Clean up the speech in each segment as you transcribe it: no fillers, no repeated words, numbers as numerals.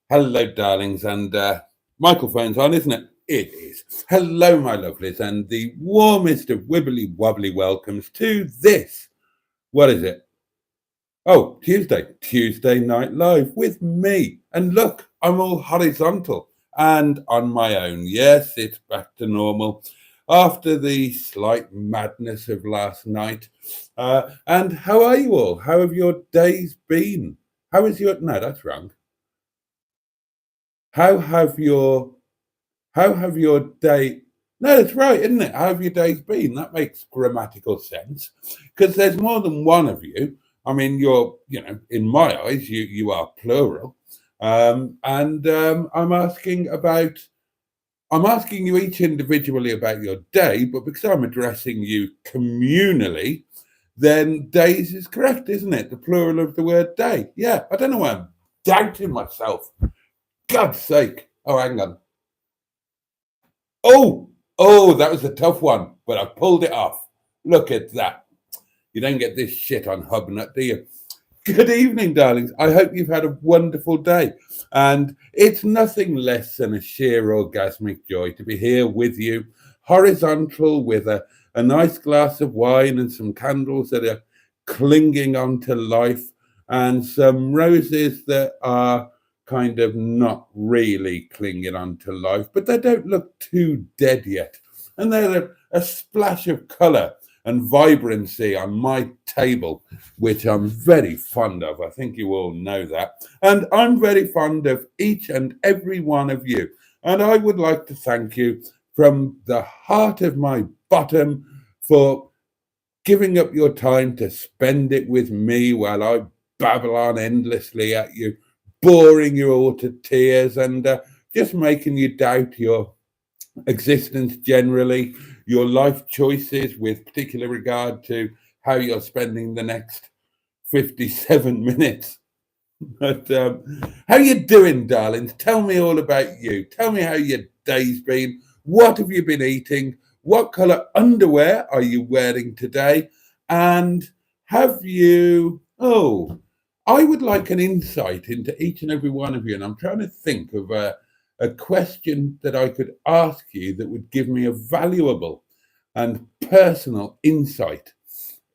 Hello, darlings, and microphone's on, isn't it? It is. Hello, my lovelies, and the warmest of wibbly wobbly welcomes to this. What is it? Oh, Tuesday Night Live with me. And look, I'm all horizontal and on my own. Yes, it's back to normal after the slight madness of last night. And how are you all? How have your days been? How is your? No, that's wrong. How have your How have your day? No, that's right, isn't it? How have your days been? That makes grammatical sense because there's more than one of you. I mean, in my eyes, you are plural, and I'm asking you each individually about your day, but because I'm addressing you communally, then days is correct, isn't it? The plural of the word day. Yeah, I don't know why I'm doubting myself. God's sake! Oh, hang on. Oh, that was a tough one, but I pulled it off. Look at that. You don't get this shit on Hubnut, do you? Good evening, darlings. I hope you've had a wonderful day. And it's nothing less than a sheer orgasmic joy to be here with you, horizontal with a nice glass of wine and some candles that are clinging onto life and some roses that are kind of not really clinging onto life, but they don't look too dead yet. And they're a splash of colour and vibrancy on my table, which I'm very fond of. I think you all know that. And I'm very fond of each and every one of you. And I would like to thank you from the heart of my bottom for giving up your time to spend it with me while I babble on endlessly at you, boring you all to tears and just making you doubt your existence generally, your life choices with particular regard to how you're spending the next 57 minutes. But how you doing, darlings? Tell me all about you. Tell me how your day's been. What have you been eating? What colour underwear are you wearing today? And have you... Oh, I would like an insight into each and every one of you. And I'm trying to think of a question that I could ask you that would give me a valuable and personal insight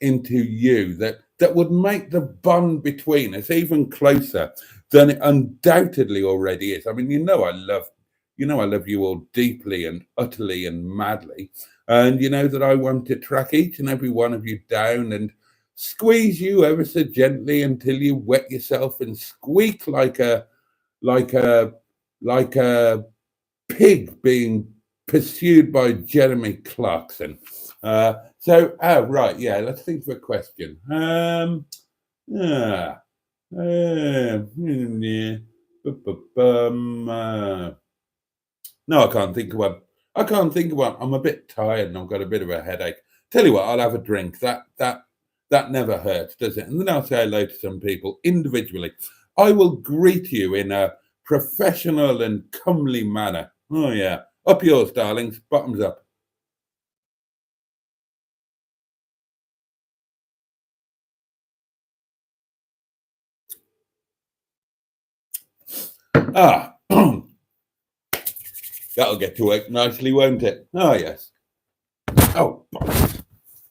into you that would make the bond between us even closer than it undoubtedly already is. I mean, I love you all deeply and utterly and madly, and you know that I want to track each and every one of you down and squeeze you ever so gently until you wet yourself and squeak like a like a pig being pursued by Jeremy Clarkson. Right, yeah, let's think of a question. Yeah, yeah, no, I can't think of one. I can't think of one. I'm a bit tired and I've got a bit of a headache. Tell you what, I'll have a drink. That never hurts, does it? And then I'll say hello to some people individually. I will greet you in a professional and comely manner. Oh yeah, up yours, darlings. Bottoms up. Ah, that'll get to work nicely, won't it? Oh yes. Oh,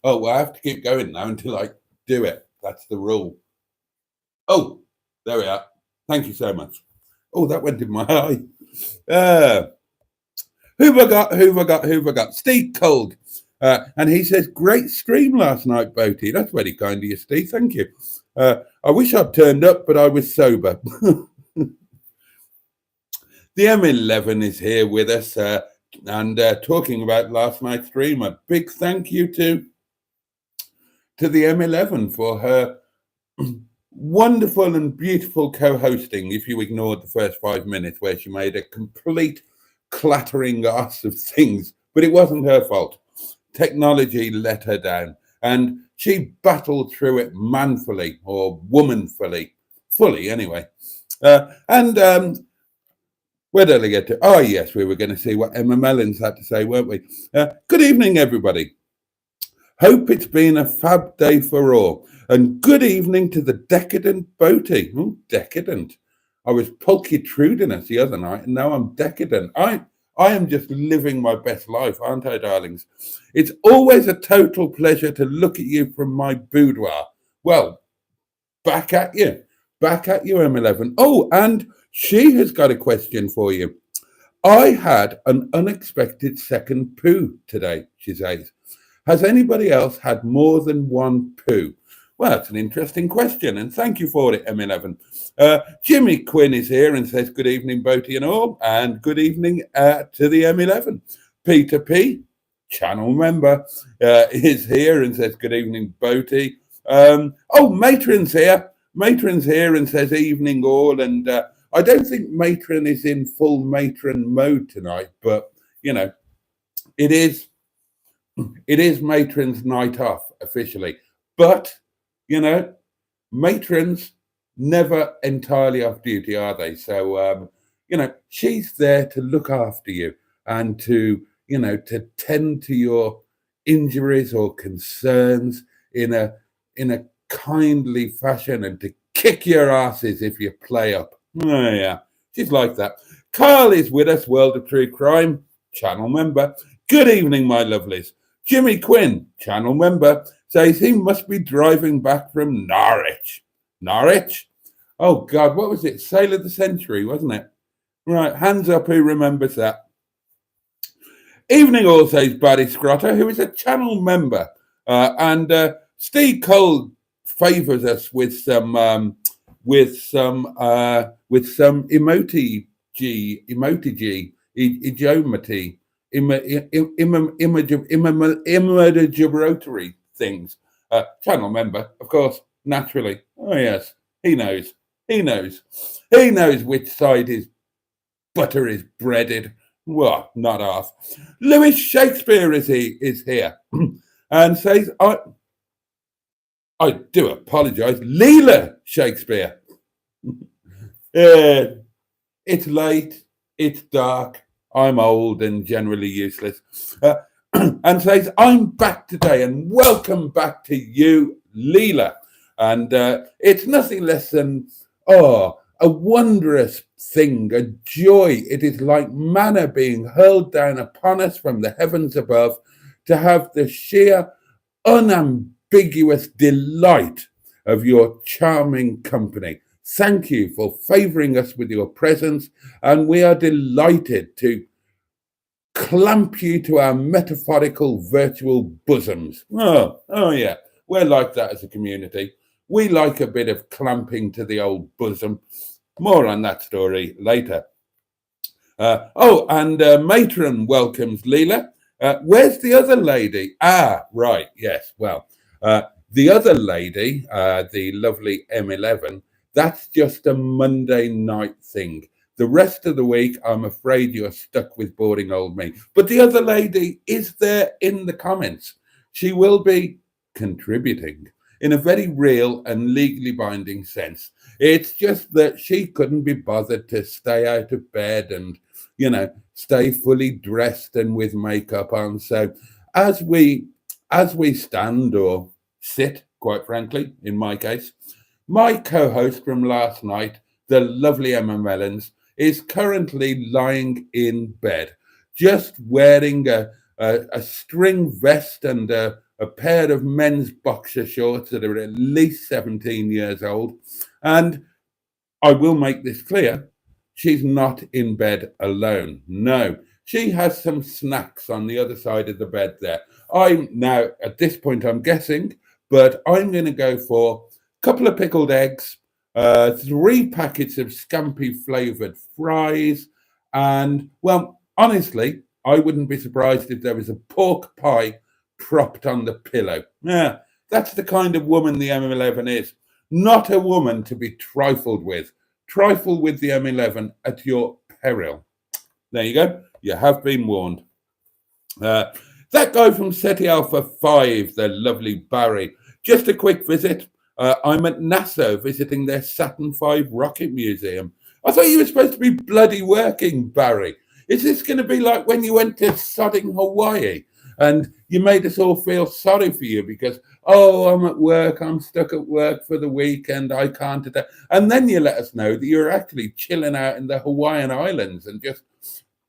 well, I have to keep going now until I do it. That's the rule. Oh, there we are. Thank you so much. Oh, that went in my eye. Uh, who've I got? Who've I got? Who've I got? Steve Cold. And he says, great stream last night, Boaty. That's very kind of you, Steve. Thank you. I wish I'd turned up, but I was sober. The M11 is here with us and talking about last night's stream. A big thank you to to the M11 for her wonderful and beautiful co-hosting, if you ignored the first 5 minutes where she made a complete clattering ass of things. But it wasn't her fault. Technology let her down, and she battled through it manfully, or womanfully, fully anyway. And where did I get to? Oh, yes, we were going to see what Emma Mellons had to say, weren't we? Good evening, everybody. Hope it's been a fab day for all. And good evening to the decadent Boaty. Decadent. I was pulchytruding us the other night, and now I'm decadent. I am just living my best life, aren't I, darlings? It's always a total pleasure to look at you from my boudoir. Well, back at you. Back at you, M11. Oh, and she has got a question for you. I had an unexpected second poo today, she says. Has anybody else had more than one poo? Well, that's an interesting question, and thank you for it, M11. Jimmy Quinn is here and says, good evening, Boaty and all, and good evening to the M11. Peter P., channel member, is here and says, good evening, Boaty. Matron's here. Matron's here and says, evening all, and I don't think Matron is in full matron mode tonight, but, you know, it is Matron's night off officially. But, you know, matrons never entirely off duty, are they? So, you know, she's there to look after you and to, you know, to tend to your injuries or concerns in a kindly fashion and to kick your asses if you play up. Oh, yeah, she's like that. Carl is with us, World of True Crime, channel member. Good evening, my lovelies. Jimmy Quinn, channel member, says he must be driving back from Norwich. Norwich? Oh, God, what was it? Sale of the century, wasn't it? Right, hands up who remembers that. Evening all, says Barry Scrotter, who is a channel member. And Steve Cole favours us with some emoji, imagery things. Channel member, of course, naturally. Oh yes, he knows. He knows which side his butter is breaded. Well, not half. Lewis Shakespeare is here and says, I do apologise. Leela Shakespeare. It's late, it's dark, I'm old and generally useless. And says, I'm back today and welcome back to you, Leela. And it's nothing less than, a wondrous thing, a joy. It is like manna being hurled down upon us from the heavens above to have the sheer, unambiguous delight of your charming company. Thank you for favouring us with your presence, and we are delighted to clamp you to our metaphorical virtual bosoms. Oh yeah, we're like that as a community. We like a bit of clamping to the old bosom. More on that story later. And Matron welcomes Leela. Where's the other lady? Right, yes, well, the other lady, the lovely M11, that's just a Monday night thing. The rest of the week, I'm afraid you're stuck with boring old me. But the other lady is there in the comments. She will be contributing in a very real and legally binding sense. It's just that she couldn't be bothered to stay out of bed and, you know, stay fully dressed and with makeup on. So as we stand or sit, quite frankly, in my case, my co-host from last night, the lovely Emma Mellons, is currently lying in bed, just wearing a string vest and a pair of men's boxer shorts that are at least 17 years old. And I will make this clear, she's not in bed alone. No, she has some snacks on the other side of the bed there. Now, at this point, I'm guessing, but I'm going to go for a couple of pickled eggs, 3 packets of scampi flavoured fries, and, well, honestly, I wouldn't be surprised if there was a pork pie propped on the pillow. Yeah, That's the kind of woman the M11 is. Not a woman to be trifled with. Trifle with the M11 at your peril. There you go. You have been warned. That guy from SETI Alpha 5, the lovely Barry. Just a quick visit. I'm at NASA visiting their Saturn V rocket museum. I thought you were supposed to be bloody working, Barry. Is this going to be like when you went to sodding Hawaii and you made us all feel sorry for you because, oh, I'm at work, I'm stuck at work for the weekend, I can't. And then you let us know that you're actually chilling out in the Hawaiian Islands and just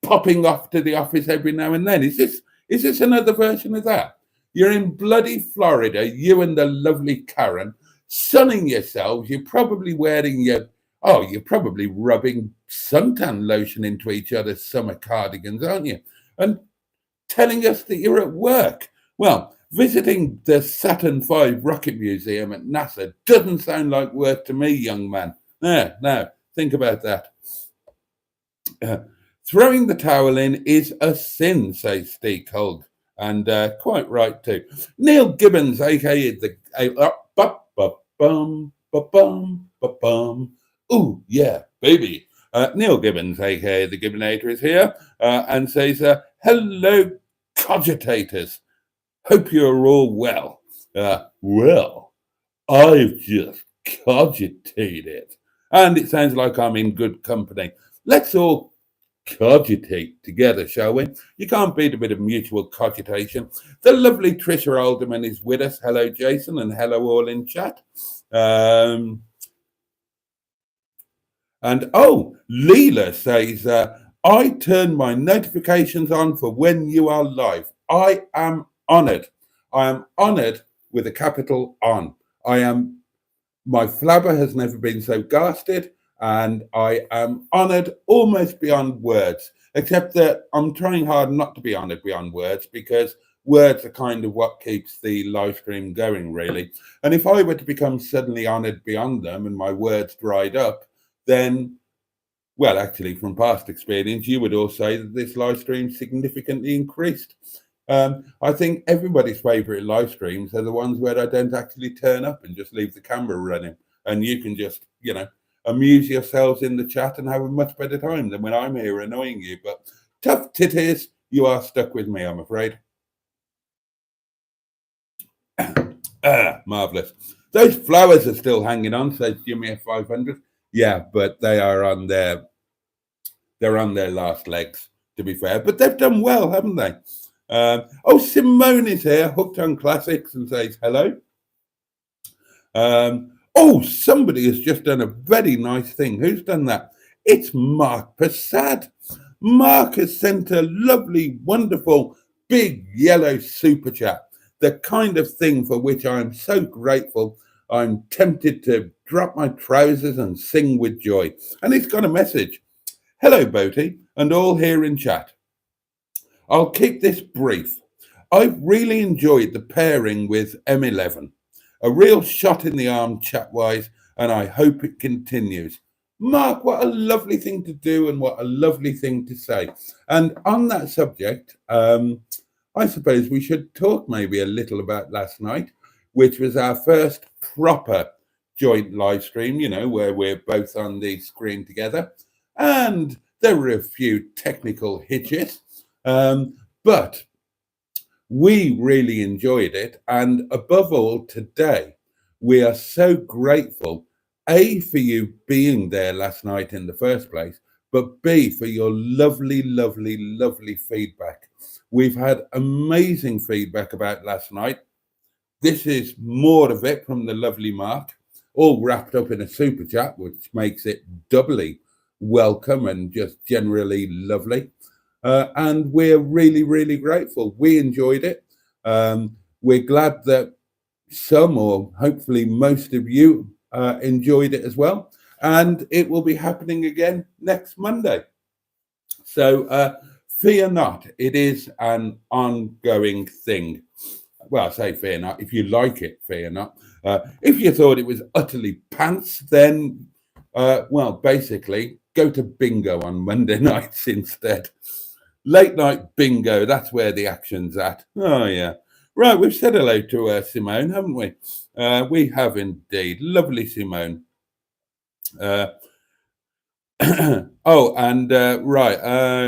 popping off to the office every now and then. Is this another version of that? You're in bloody Florida, you and the lovely Karen, sunning yourselves. You're probably wearing you're probably rubbing suntan lotion into each other's summer cardigans, aren't you? And telling us that you're at work. Well, visiting the Saturn V rocket museum at NASA doesn't sound like work to me, young man. No, think about that. Throwing the towel in is a sin, says Steve Hogue, and quite right too. Neil Gibbons, aka the ooh yeah, baby. Neil Gibbons, aka the Gibbonator, is here and says, "Hello, cogitators. Hope you're all well." Well, I've just cogitated, and it sounds like I'm in good company. Let's all cogitate together, shall we? You can't beat a bit of mutual cogitation. The lovely Trisha Alderman is with us. Hello, Jason, and hello all in chat. And Leela says, I turn my notifications on for when you are live. I am honoured. I am honoured with a capital on. My flabber has never been so gasted. And I am honoured almost beyond words, except that I'm trying hard not to be honoured beyond words because words are kind of what keeps the live stream going, really. And if I were to become suddenly honoured beyond them and my words dried up, then, well, actually, from past experience, you would all say that this live stream significantly increased. I think everybody's favourite live streams are the ones where I don't actually turn up and just leave the camera running. And you can just, amuse yourselves in the chat and have a much better time than when I'm here annoying you. But tough titties, you are stuck with me, I'm afraid. Marvellous. Those flowers are still hanging on, says Jimmy at 500. Yeah, but they're on their last legs, to be fair. But they've done well, haven't they? Simone is here, hooked on classics, and says hello. Somebody has just done a very nice thing. Who's done that? It's Mark Passad. Mark has sent a lovely, wonderful, big yellow super chat. The kind of thing for which I'm so grateful. I'm tempted to drop my trousers and sing with joy. And he's got a message. Hello, Boaty, and all here in chat. I'll keep this brief. I've really enjoyed the pairing with M11. A real shot in the arm chat-wise, and I hope it continues. Mark, what a lovely thing to do and what a lovely thing to say. And on that subject, I suppose we should talk maybe a little about last night, which was our first proper joint live stream, where we're both on the screen together. And there were a few technical hitches, but we really enjoyed it. And above all, today, we are so grateful, A, for you being there last night in the first place, but B, for your lovely, lovely, lovely feedback. We've had amazing feedback about last night. This is more of it from the lovely Mark, all wrapped up in a super chat, which makes it doubly welcome and just generally lovely. And we're really, really grateful. We enjoyed it. We're glad that some, or hopefully most of you, enjoyed it as well. And it will be happening again next Monday. So fear not. It is an ongoing thing. Well, I say fear not. If you like it, fear not. If you thought it was utterly pants, then, basically, go to bingo on Monday nights instead. Late night bingo, that's where the action's at. Oh, yeah. Right, we've said hello to Simone, haven't we? We have indeed. Lovely Simone. Uh, oh, and right,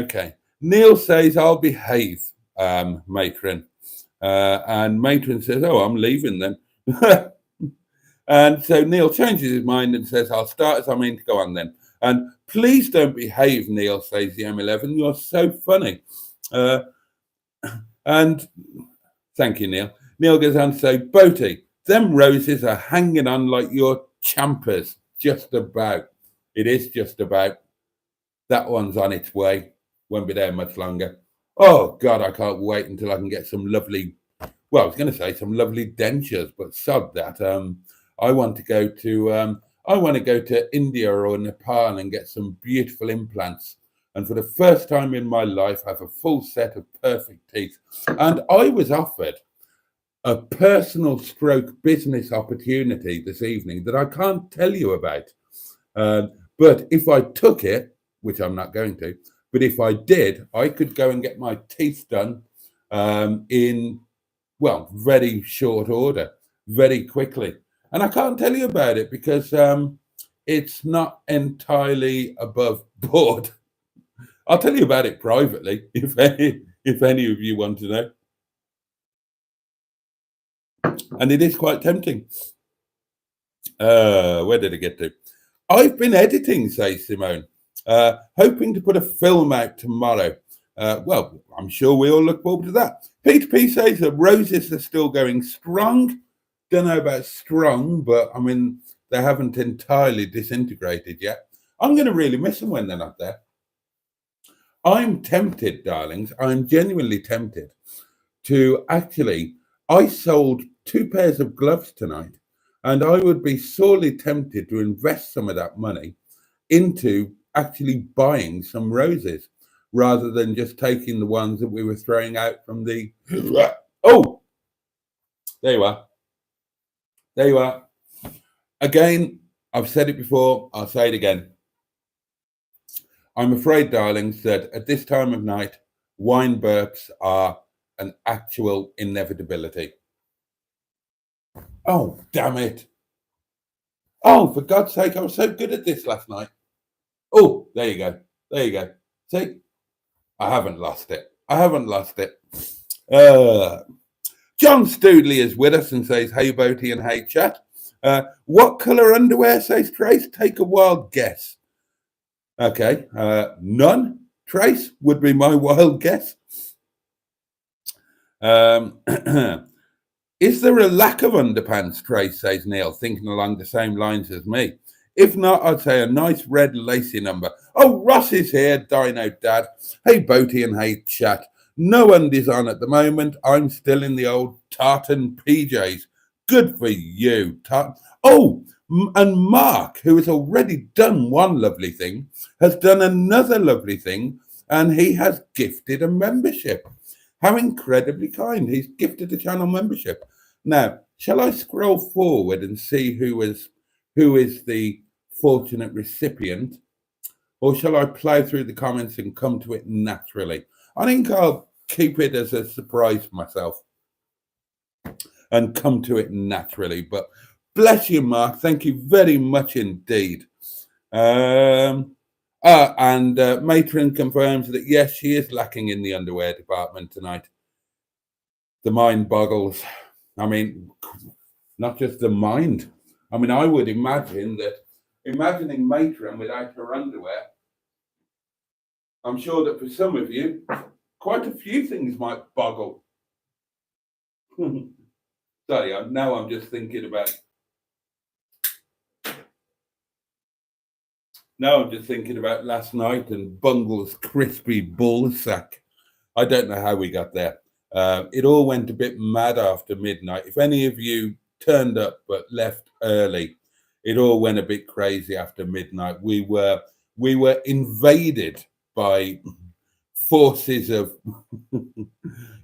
okay. Neil says, I'll behave, matron. And matron says, oh, I'm leaving then. And so Neil changes his mind and says, I'll start as I mean to go on then. And please don't behave, Neil, says the M11. You're so funny. And thank you, Neil. Neil goes on to say, Boaty, them roses are hanging on like your champers. Just about. It is just about. That one's on its way. Won't be there much longer. Oh, God, I can't wait until I can get some lovely, well, I was going to say some lovely dentures, but sod that. I want to go to India or Nepal and get some beautiful implants. And for the first time in my life, have a full set of perfect teeth. And I was offered a personal stroke business opportunity this evening that I can't tell you about. But if I took it, which I'm not going to, but if I did, I could go and get my teeth done in, well, very short order, very quickly. And I can't tell you about it because it's not entirely above board. I'll tell you about it privately if any of you want to know. And it is quite tempting. Where did it get to? I've been editing, says Simone, hoping to put a film out tomorrow. Well, I'm sure we all look forward to that. Peter P says that roses are still going strong. Don't know about strong, but I mean, they haven't entirely disintegrated yet. I'm going to really miss them when they're not there. I'm tempted, darlings. I'm genuinely tempted to actually, I sold 2 pairs of gloves tonight, and I would be sorely tempted to invest some of that money into actually buying some roses rather than just taking the ones that we were throwing out from the. Oh, there you are. There you are. Again, I've said it before, I'll say it again. I'm afraid, darlings, that at this time of night, wine burps are an actual inevitability. Oh, damn it. Oh, for God's sake, I was so good at this last night. Oh, there you go. There you go. See, I haven't lost it. I haven't lost it. John Stoodley is with us and says, hey, Boaty and hey, chat. What colour underwear, says Trace? Take a wild guess. Okay, none. Trace would be my wild guess. Is there a lack of underpants, Trace, says Neil, thinking along the same lines as me. If not, I'd say a nice red lacy number. Oh, Ross is here, Dino Dad. Hey, Boaty and hey, chat. No undies on at the moment. I'm still in the old tartan PJs. Good for you. Oh, and Mark, who has already done one lovely thing, has done another lovely thing, and he has gifted a membership. How incredibly kind. He's gifted a channel membership. Now, shall I scroll forward and see who is the fortunate recipient? Or shall I plow through the comments and come to it naturally? I think I'll keep it as a surprise for myself and come to it naturally. But bless you, Mark. Thank you very much indeed. And Matron confirms that, yes, she is lacking in the underwear department tonight. The mind boggles. I mean, not just the mind. I mean, I would imagine that, imagining Matron without her underwear, I'm sure that for some of you, quite a few things might boggle. Sorry, now I'm just thinking about. Now I'm just thinking about last night and Bungle's crispy ball sack. I don't know how we got there. It all went a bit mad after midnight. If any of you turned up but left early, it all went a bit crazy after midnight. We were invaded by forces of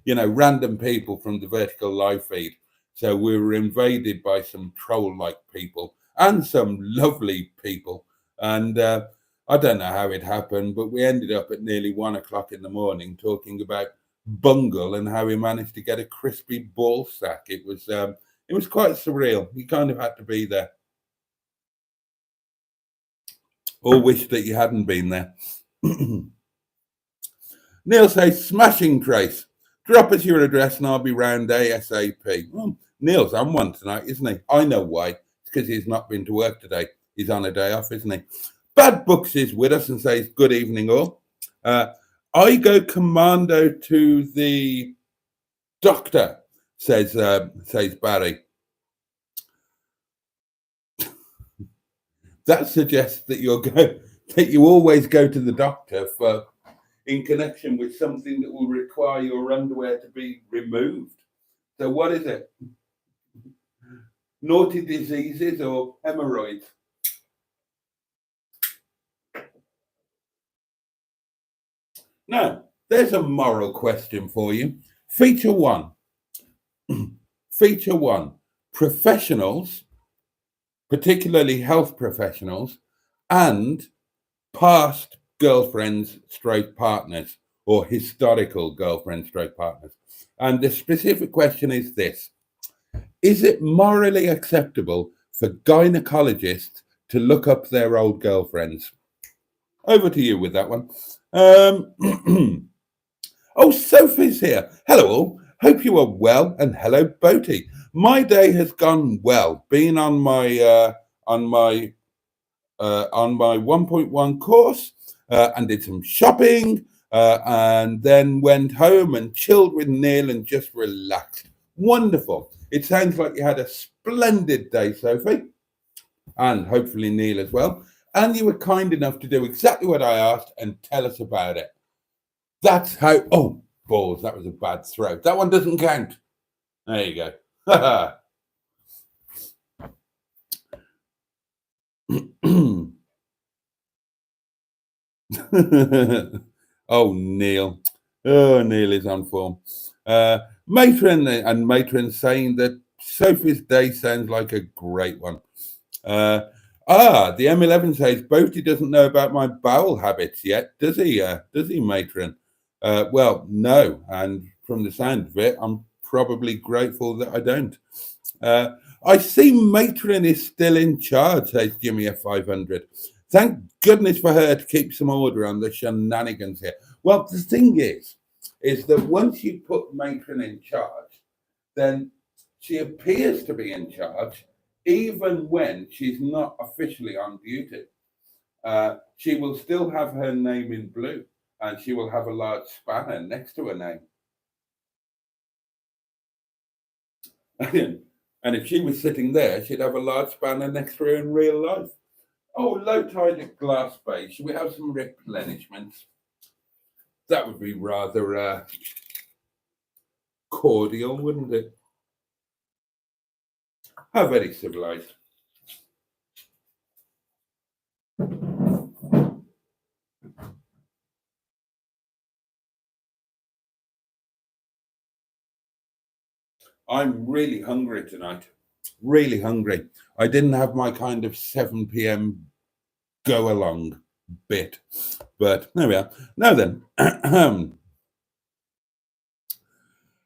random people from the vertical live feed. So we were invaded by some troll-like people and some lovely people. And I don't know how it happened, but we ended up at nearly 1 o'clock in the morning talking about bungle and how he managed to get a crispy ball sack. It was quite surreal. You kind of had to be there, or wish that you hadn't been there. Neil says, smashing Trace. Drop us your address and I'll be round ASAP. Well, Neil's on one tonight, isn't he? I know why. It's because he's not been to work today. He's on a day off, isn't he? Bad Books is with us and says, good evening all. I go commando to the doctor, says Barry. That suggests that you always go to the doctor in connection with something that will require your underwear to be removed. So what is it? Naughty diseases or hemorrhoids? Now, there's a moral question for you. Feature one. Feature one. Professionals, particularly health professionals, and past girlfriends stroke partners or historical girlfriends stroke partners. And the specific question is this: is it morally acceptable for gynecologists to look up their old girlfriends? Over to you with that one. Oh, Sophie's here. Hello all. Hope you are well, and hello Boaty. My day has gone well. Been on my 1.1 course and did some shopping and then went home and chilled with Neil and just relaxed. Wonderful. It sounds like you had a splendid day, Sophie, and hopefully Neil as well. And you were kind enough to do exactly what I asked and tell us about it. That's how... Oh, balls, that was a bad throw. That one doesn't count. There you go. Oh, Neil. Oh, Neil is on form. Matron saying that Sophie's day sounds like a great one. The M11 says Boaty doesn't know about my bowel habits yet, does he? Does he, Matron? Well, no. And from the sound of it, I'm probably grateful that I don't. I see Matron is still in charge, says Jimmy F 500. Thank goodness for her to keep some order on the shenanigans here. Well, the thing is that once you put Matron in charge, then she appears to be in charge, even when she's not officially on duty. She will still have her name in blue, and she will have a large spanner next to her name. And if she was sitting there, she'd have a large spanner next to her in real life. Oh, low tide at Glass Bay. Should we have some replenishments? That would be rather cordial, wouldn't it? How very civilized. I'm really hungry tonight. Really hungry. I didn't have my kind of 7 p.m. go along bit, but there we are. Now then,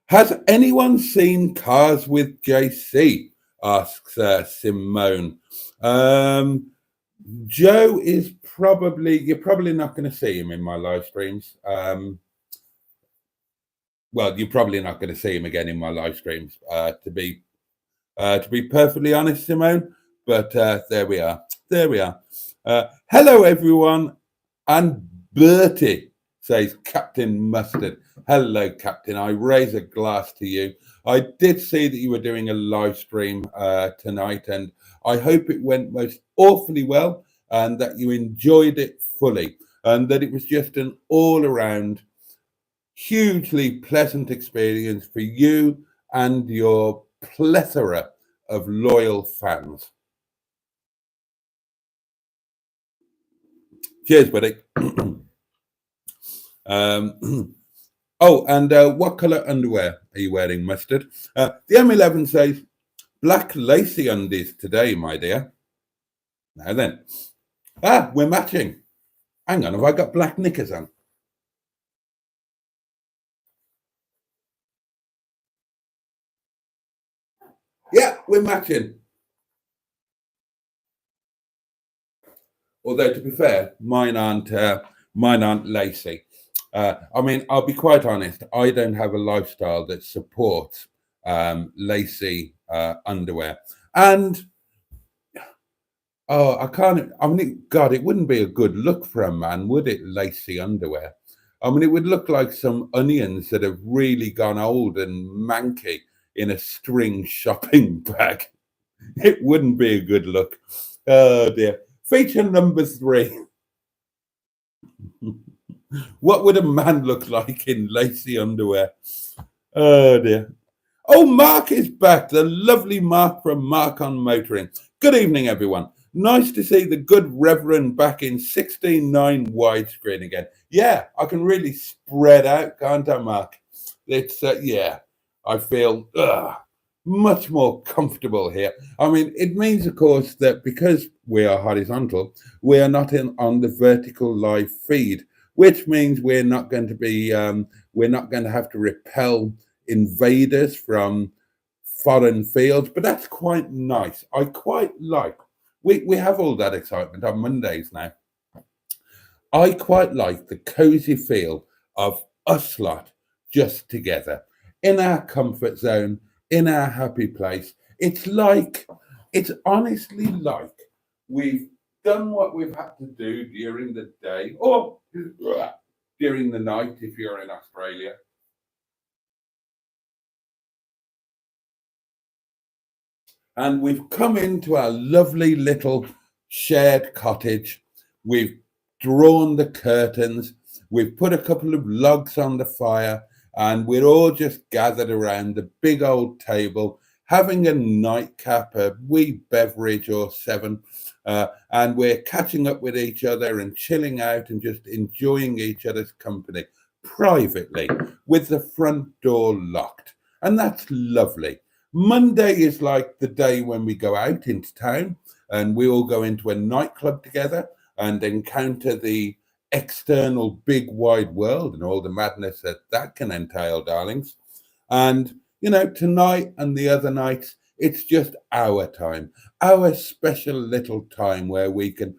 has anyone seen Cars with JC? Asks Simone. Joe is you're probably not going to see him in my live streams. Well, you're probably not going to see him again in my live streams, to be perfectly honest, Simone. But there we are. There we are. Hello, everyone. And Bertie, says Captain Mustard. Hello, Captain. I raise a glass to you. I did see that you were doing a live stream tonight, and I hope it went most awfully well and that you enjoyed it fully and that it was just an all-around hugely pleasant experience for you and your plethora of loyal fans. Cheers, buddy. Oh, and what colour underwear are you wearing, Mustard? The M11 says, black lacy undies today, my dear. Now then. We're matching. Hang on, have I got black knickers on? Yeah, we're matching. Although to be fair, mine aren't lacy. I mean, I'll be quite honest. I don't have a lifestyle that supports lacy underwear, and oh, I can't. I mean, God, it wouldn't be a good look for a man, would it? Lacy underwear. I mean, it would look like some onions that have really gone old and manky in a string shopping bag. It wouldn't be a good look. Oh dear. Feature number 3. What would a man look like in lacy underwear? Oh dear. Oh, Mark is back. The lovely Mark from Mark on Motoring. Good evening, everyone. Nice to see the good Reverend back in 16:9 widescreen again. Yeah, I can really spread out, can't I, Mark? It's, yeah, I feel much more comfortable here. I mean, it means, of course, that because we are horizontal, we are not on the vertical live feed, which means we're not going to have to repel invaders from foreign fields, but that's quite nice. I quite like. We have all that excitement on Mondays now. I quite like the cozy feel of us lot just together in our comfort zone, in our happy place. It's honestly like we've done what we've had to do during the day or during the night if you're in Australia. And we've come into our lovely little shared cottage. We've drawn the curtains. We've put a couple of logs on the fire, and we're all just gathered around the big old table, having a nightcap, a wee beverage or 7, and we're catching up with each other and chilling out and just enjoying each other's company privately with the front door locked. And that's lovely. Monday is like the day when we go out into town and we all go into a nightclub together and encounter the external big wide world and all the madness that that can entail, darlings. And, tonight and the other nights, it's just our time, our special little time where we can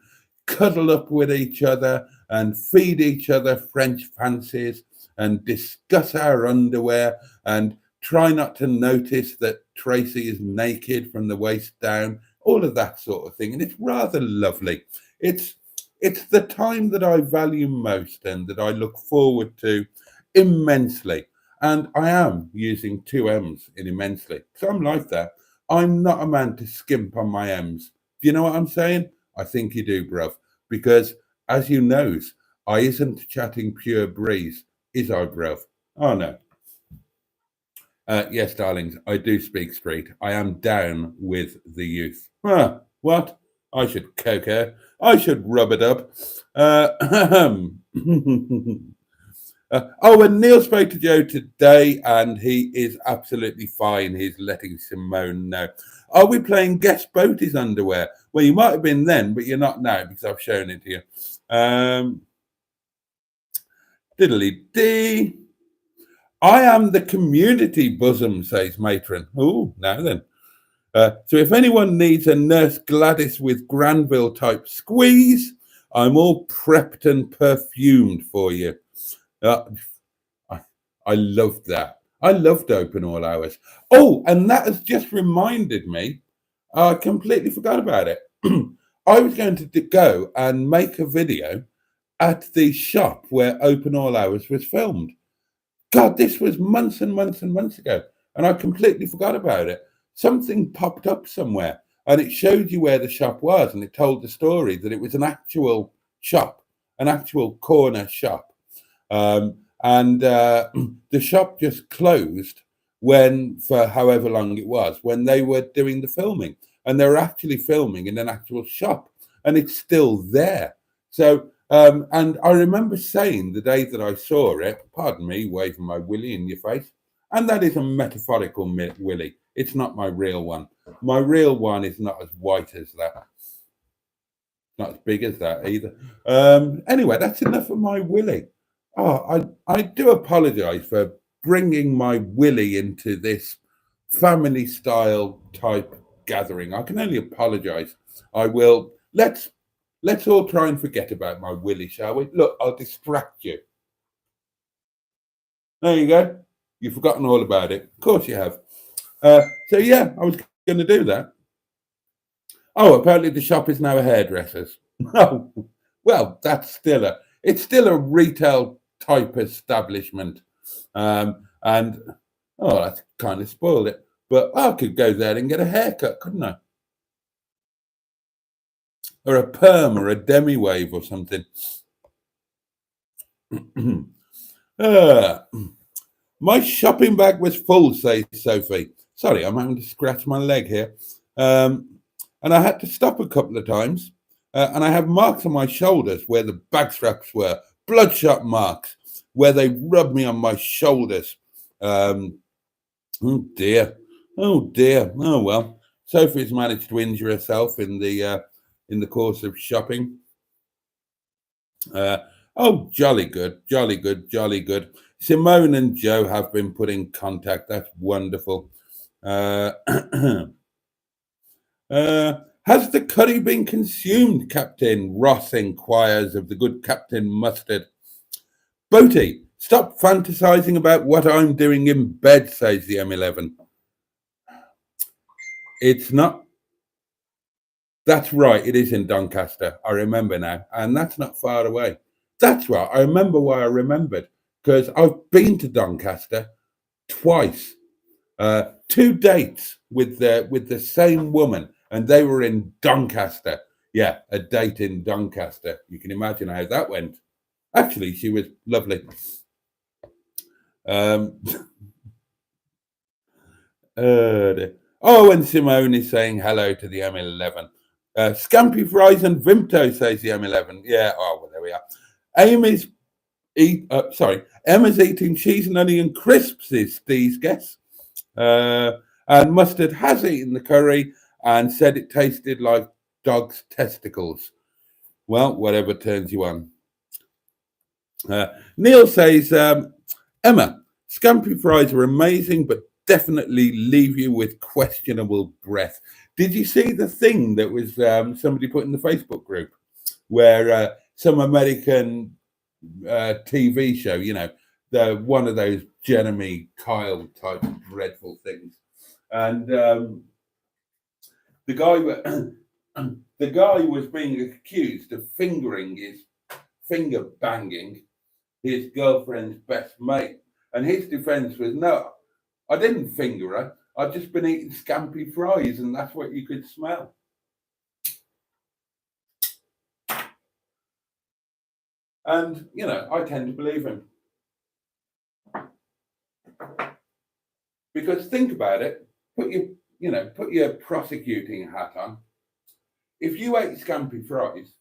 cuddle up with each other and feed each other French fancies and discuss our underwear and try not to notice that Tracy is naked from the waist down, all of that sort of thing. And it's rather lovely. It's it's the time that I value most and that I look forward to immensely. And I am using 2 M's in immensely. So I'm like that. I'm not a man to skimp on my M's. Do you know what I'm saying? I think you do, bruv. Because as you knows, I isn't chatting pure breeze, is I, bruv? Oh no. Yes, darlings, I do speak street. I am down with the youth. Huh, what? I should coke her. I should rub it up. Oh, and Neil spoke to Joe today, and he is absolutely fine. He's letting Simone know. Are we playing Guess Boaty's underwear? Well, you might have been then, but you're not now because I've shown it to you. Diddly dee. I am the community bosom, says Matron. Oh, now then. So if anyone needs a Nurse Gladys with Granville type squeeze, I'm all prepped and perfumed for you. Uh, I loved that. I loved open all hours. Oh, and that has just reminded me. I completely forgot about it. I was going to go and make a video at the shop where open all hours was filmed. God, this was months and months and months ago, and I completely forgot about it. Something popped up somewhere, and it showed you where the shop was, and it told the story that it was an actual shop, an actual corner shop. And the shop just closed for however long it was, when they were doing the filming. And they were actually filming in an actual shop, and it's still there. So, and I remember saying the day that I saw it, pardon me, waving my willy in your face, and that is a metaphorical willy. It's not my real one. My real one is not as white as that. Not as big as that either. Anyway, that's enough of my willy. Oh, I do apologise for bringing my willy into this family style type gathering. I can only apologise. I will. Let's all try and forget about my Willie, shall we? Look, I'll distract you. There you go. You've forgotten all about it. Of course you have. So yeah, I was going to do that. Oh, apparently the shop is now a hairdresser's. Oh, well, it's still a retail type establishment. And oh, that's kind of spoiled it. But I could go there and get a haircut, couldn't I? Or a perm or a demi wave or something. My shopping bag was full, says Sophie. Sorry, I'm having to scratch my leg here. And I had to stop a couple of times. And I have marks on my shoulders where the bag straps were, bloodshot marks, where they rubbed me on my shoulders. Oh dear. Oh dear. Oh well. Sophie's managed to injure herself in the course of shopping. Oh, jolly good, jolly good, jolly good. Simone and Joe have been put in contact. That's wonderful. Has the curry been consumed, Captain? Ross inquires of the good Captain Mustard. Boaty, stop fantasizing about what I'm doing in bed, says the M11. It's not. That's right, it is in Doncaster. I remember now. And that's not far away. That's right. I remember why I remembered. Because I've been to Doncaster twice. 2 dates with the same woman, and they were in Doncaster. Yeah, a date in Doncaster. You can imagine how that went. Actually, she was lovely. And Simone is saying hello to the M11. Scampy Fries and Vimto, says the M11. Yeah, oh, well, there we are. Emma's eating cheese and onion crisps, is Steve's guess. And Mustard has eaten the curry and said it tasted like dog's testicles. Well, whatever turns you on. Neil says, Emma, Scampy Fries are amazing, but definitely leave you with questionable breath. Did you see the thing that was somebody put in the Facebook group where some American TV show, you know, one of those Jeremy Kyle type dreadful things, and the guy was being accused of finger banging his girlfriend's best mate, and his defense was, no, I didn't finger her. I'd just been eating Scampy Fries, and that's what you could smell. And, you know, I tend to believe him. Because think about it, put your prosecuting hat on. If you ate Scampy Fries,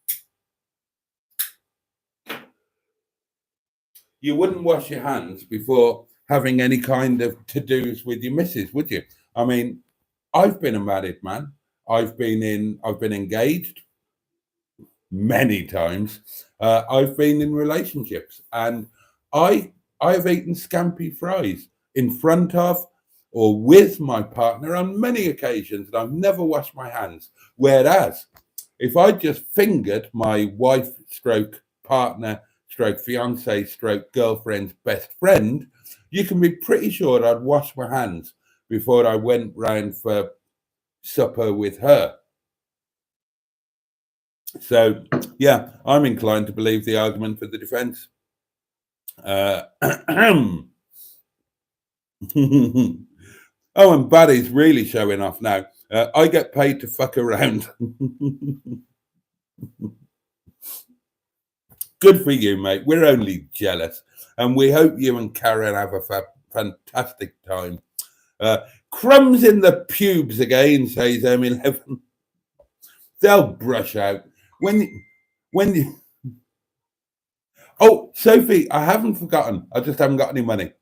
you wouldn't wash your hands before having any kind of to-dos with your missus, would you? I mean, I've been a married man. I've been engaged many times. I've been in relationships, and I've eaten Scampy Fries in front of or with my partner on many occasions, and I've never washed my hands. Whereas if I just fingered my wife stroke partner stroke fiance stroke girlfriend's best friend, you can be pretty sure I'd wash my hands before I went round for supper with her. So, yeah, I'm inclined to believe the argument for the defence. Oh, and Barry's really showing off now. I get paid to fuck around. Good for you, mate. We're only jealous. And we hope you and Karen have a fantastic time. Crumbs in the pubes again, says M11. They'll brush out. When you... Oh, Sophie, I haven't forgotten. I just haven't got any money.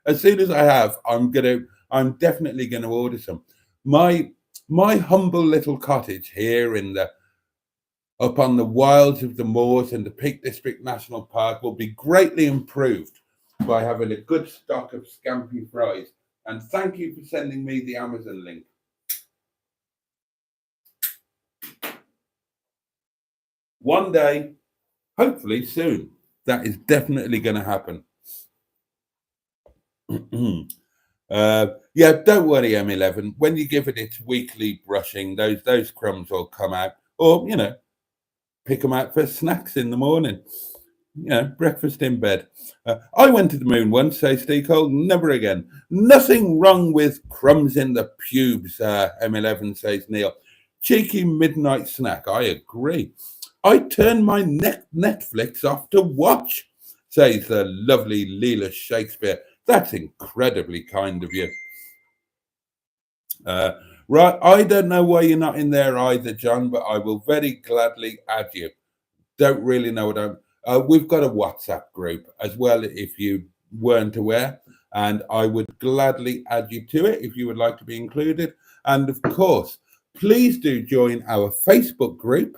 As soon as I have, I'm definitely gonna order some. My humble little cottage here up on the wilds of the moors in the Peak District National Park will be greatly improved by having a good stock of Scampy Fries And thank you for sending me the Amazon link. One day, hopefully soon, that is definitely going to happen. Yeah, don't worry, M11. When you give it its weekly brushing, those crumbs will come out, or pick them out for snacks in the morning. Breakfast in bed. I went to the moon once, says Steve Cole. Never again. Nothing wrong with crumbs in the pubes, M11, says Neil. Cheeky midnight snack. I agree. I turned my Netflix off to watch, says the lovely Leela Shakespeare. That's incredibly kind of you. Right, I don't know why you're not in there either, John, but I will very gladly add you. Don't really know what we've got a WhatsApp group as well, if you weren't aware, and I would gladly add you to it if you would like to be included. And of course, please do join our Facebook group,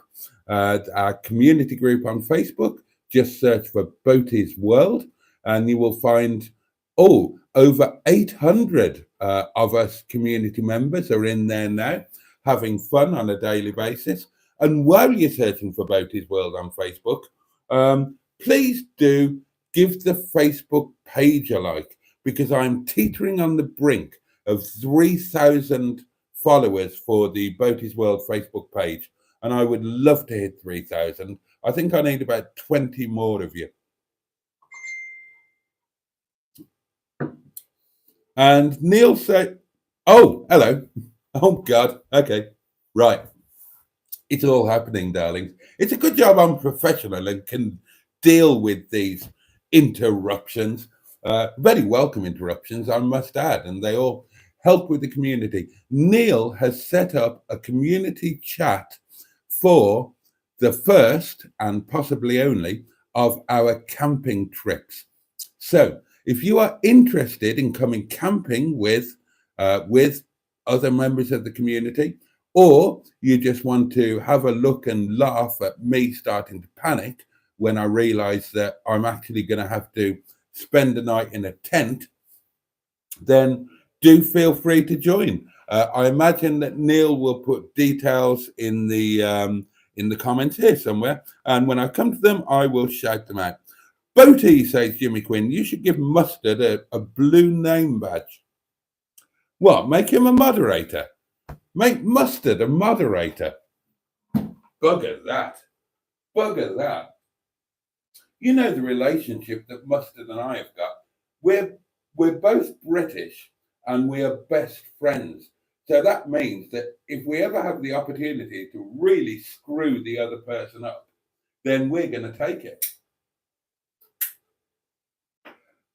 our community group on Facebook. Just search for Boaty's World, and you will find over 800 of us community members are in there now, having fun on a daily basis. And while you're searching for Boaty's World on Facebook, please do give the Facebook page a like, because I'm teetering on the brink of 3,000 followers for the Boaty's World Facebook page. And I would love to hit 3,000. I think I need about 20 more of you. And Neil said, oh, hello. Oh, God. Okay. Right. It's all happening, darlings. It's a good job I'm professional and can deal with these interruptions. Very welcome interruptions, I must add, and they all help with the community. Neil has set up a community chat for the first and possibly only of our camping trips. So if you are interested in coming camping with other members of the community, or you just want to have a look and laugh at me starting to panic when I realize that I'm actually going to have to spend the night in a tent, then do feel free to join. I imagine that Neil will put details in the comments here somewhere, and when I come to them, I will shout them out. Boaty, says Jimmy Quinn, you should give Mustard a blue name badge. What, make him a moderator? Make Mustard a moderator? Bugger that. Bugger that. You know the relationship that Mustard and I have got. We're both British and we are best friends. So that means that if we ever have the opportunity to really screw the other person up, then we're going to take it.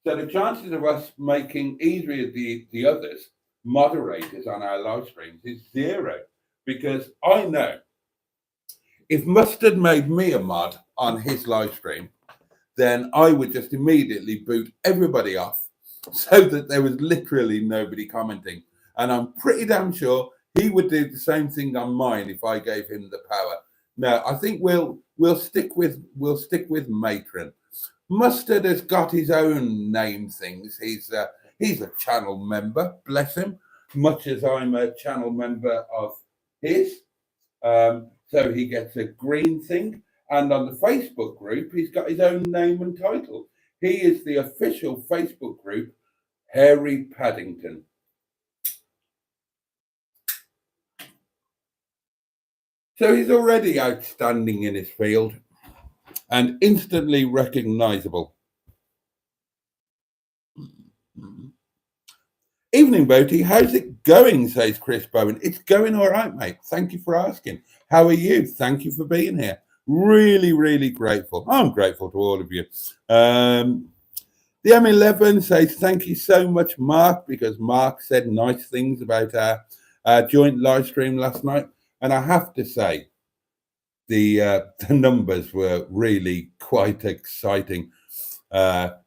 So the chances of us making either of the others moderators on our live streams is zero, because I know if Mustard made me a mod on his live stream, then I would just immediately boot everybody off so that there was literally nobody commenting. And I'm pretty damn sure he would do the same thing on mine if I gave him the power. No, I think we'll stick with Matron. Mustard has got his own name things. He's a channel member, bless him, much as I'm a channel member of his. So he gets a green thing. And on the Facebook group, he's got his own name and title. He is the official Facebook group, Harry Paddington. So he's already outstanding in his field and instantly recognizable. Evening, Boaty. How's it going, says Chris Bowen. It's going all right, mate. Thank you for asking. How are you? Thank you for being here. Really, really grateful. I'm grateful to all of you. The M11 says, thank you so much, Mark, because Mark said nice things about our joint live stream last night. And I have to say, the numbers were really quite exciting.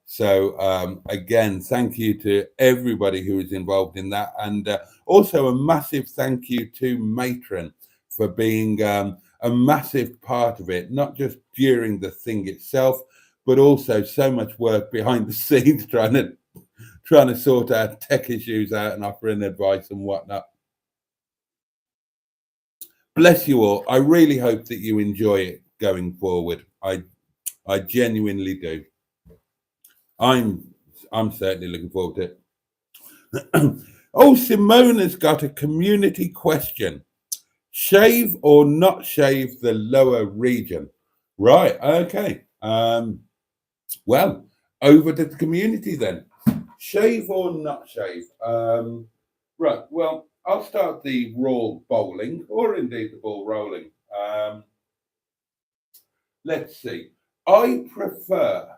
So again, thank you to everybody who was involved in that. And also a massive thank you to Matron for being a massive part of it, not just during the thing itself, but also so much work behind the scenes trying trying to sort out tech issues out and offering advice and whatnot. Bless you all. I really hope that you enjoy it going forward. I genuinely do. I'm certainly looking forward to it. Oh, Simone has got a community question. Shave or not shave the lower region? Right, okay. Well, over to the community then. Shave or not shave? Right, well, I'll start the ball bowling, or indeed the ball rolling. Let's see. I prefer,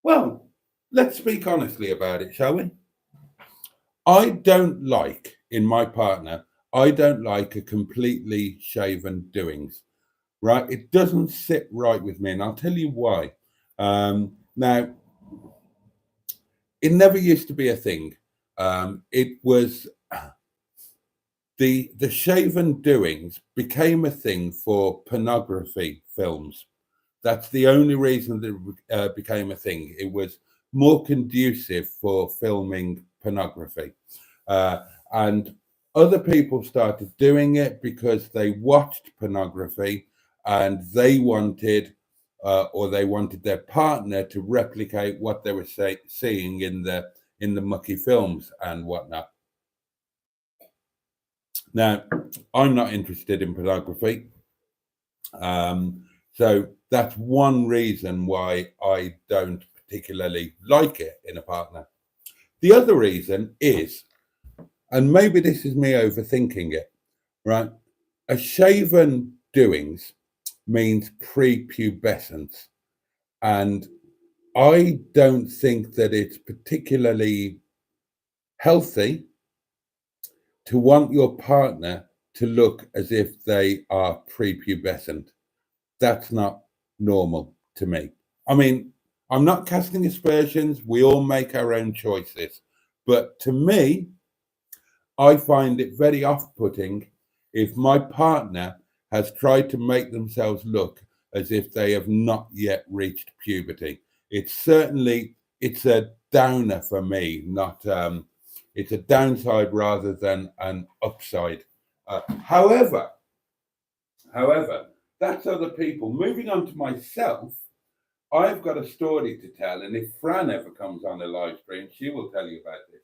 well, let's speak honestly about it, shall we? I don't like, in my partner, I don't like a completely shaven doings, right? It doesn't sit right with me, and I'll tell you why. Now, it never used to be a thing. It was the shaven doings became a thing for pornography films. That's the only reason that it became a thing. It was more conducive for filming pornography. And other people started doing it because they watched pornography and they wanted, or they wanted their partner to replicate what they were seeing in the mucky films and whatnot. Now, I'm not interested in pornography. So that's one reason why I don't particularly like it in a partner. The other reason is, and maybe this is me overthinking it, right? A shaven doings means prepubescence. And I don't think that it's particularly healthy to want your partner to look as if they are prepubescent. That's not normal to me. I mean, I'm not casting aspersions. We all make our own choices. But to me, I find it very off-putting if my partner has tried to make themselves look as if they have not yet reached puberty. It's a downer for me, not it's a downside rather than an upside. However, that's other people. Moving on to myself, I've got a story to tell, and if Fran ever comes on a live stream, she will tell you about this.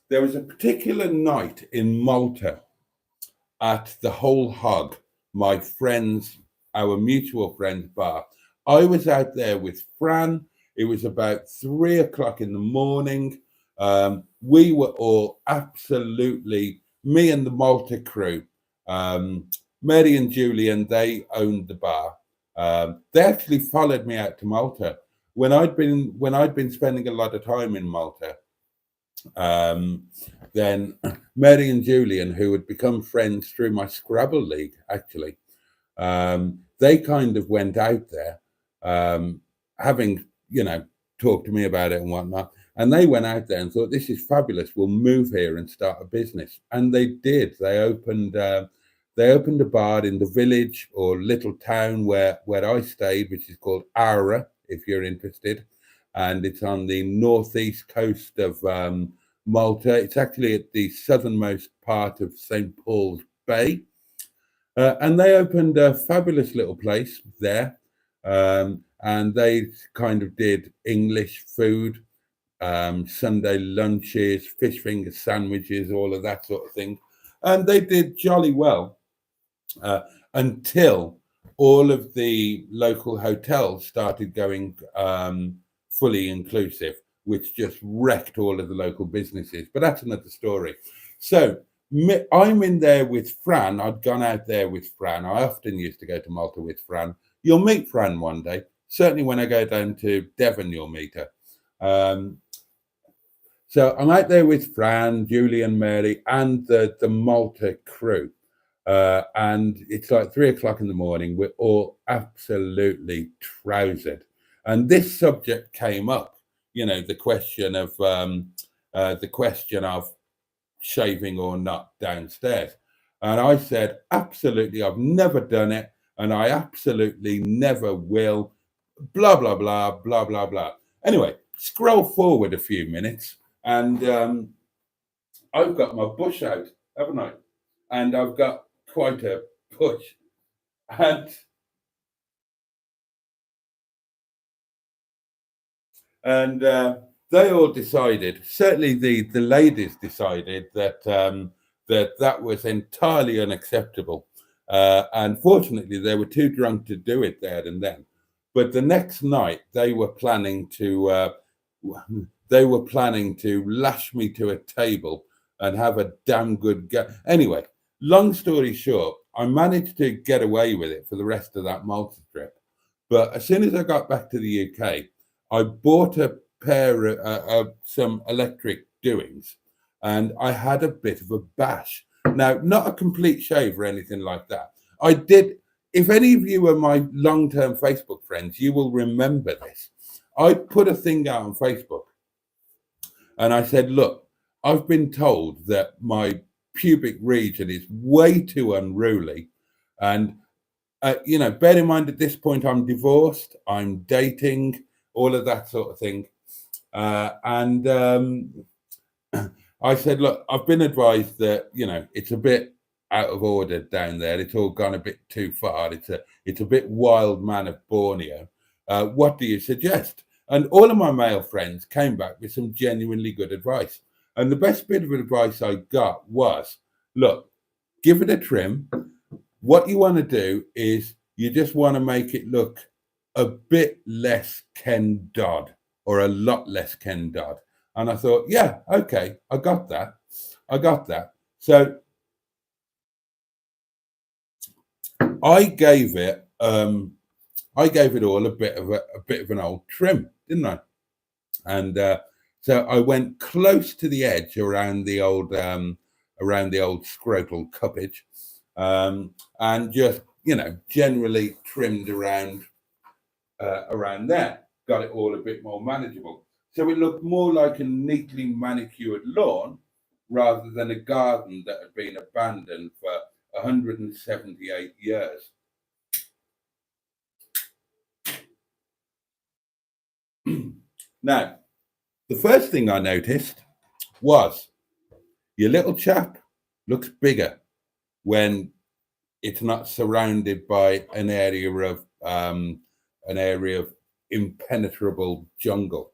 There was a particular night in Malta at the Whole Hog, our mutual friend's bar. I was out there with Fran. It was about 3 o'clock in the morning. We were all absolutely, me and the Malta crew, Mary and Julian, they owned the bar. They actually followed me out to Malta when I'd been spending a lot of time in Malta. Then Mary and Julian, who had become friends through my Scrabble league, actually, they kind of went out there, having talked to me about it and whatnot. And they went out there and thought, "This is fabulous. We'll move here and start a business." And they did. They opened a bar in the village or little town where I stayed, which is called Ara, if you're interested. And it's on the northeast coast of Malta. It's actually at the southernmost part of St. Paul's Bay. And they opened a fabulous little place there. And they kind of did English food, Sunday lunches, fish finger sandwiches, all of that sort of thing. And they did jolly well until all of the local hotels started going fully inclusive, which just wrecked all of the local businesses. But that's another story. So I'm in there with Fran. I'd gone out there with Fran. I often used to go to Malta with Fran. You'll meet Fran one day. Certainly when I go down to Devon, you'll meet her. So I'm out there with Fran, Julian, Mary, and the Malta crew. And it's like 3 o'clock in the morning. We're all absolutely trousered. And this subject came up, the question of shaving or not downstairs. And I said, absolutely, I've never done it, and I absolutely never will. Blah, blah, blah, blah, blah, blah. Anyway, scroll forward a few minutes, and I've got my bush out, haven't I? And I've got quite a bush. And they all decided, certainly the ladies decided that was entirely unacceptable. And fortunately, they were too drunk to do it there and then. But the next night, they were planning to lash me to a table and have a damn good go. Anyway, long story short, I managed to get away with it for the rest of that Malta trip. But as soon as I got back to the UK, I bought a pair of some electric doings, and I had a bit of a bash. Now, not a complete shave or anything like that. I did. If any of you are my long-term Facebook friends, you will remember this. I put a thing out on Facebook, and I said, "Look, I've been told that my pubic region is way too unruly, and bear in mind at this point I'm divorced, I'm dating, all of that sort of thing." And I said, look, I've been advised that, it's a bit out of order down there. It's all gone a bit too far. It's a bit wild man of Borneo. What do you suggest? And all of my male friends came back with some genuinely good advice. And the best bit of advice I got was, look, give it a trim. What you want to do is you just want to make it look a bit less Ken Dodd, or a lot less Ken Dodd. And I thought, yeah, okay, I got that. So I gave it all a bit of an old trim, didn't I? And so I went close to the edge around the old scrotal cuppage, and just generally trimmed around there, got it all a bit more manageable. So it looked more like a neatly manicured lawn rather than a garden that had been abandoned for 178 years. Now, the first thing I noticed was your little chap looks bigger when it's not surrounded by an area of impenetrable jungle.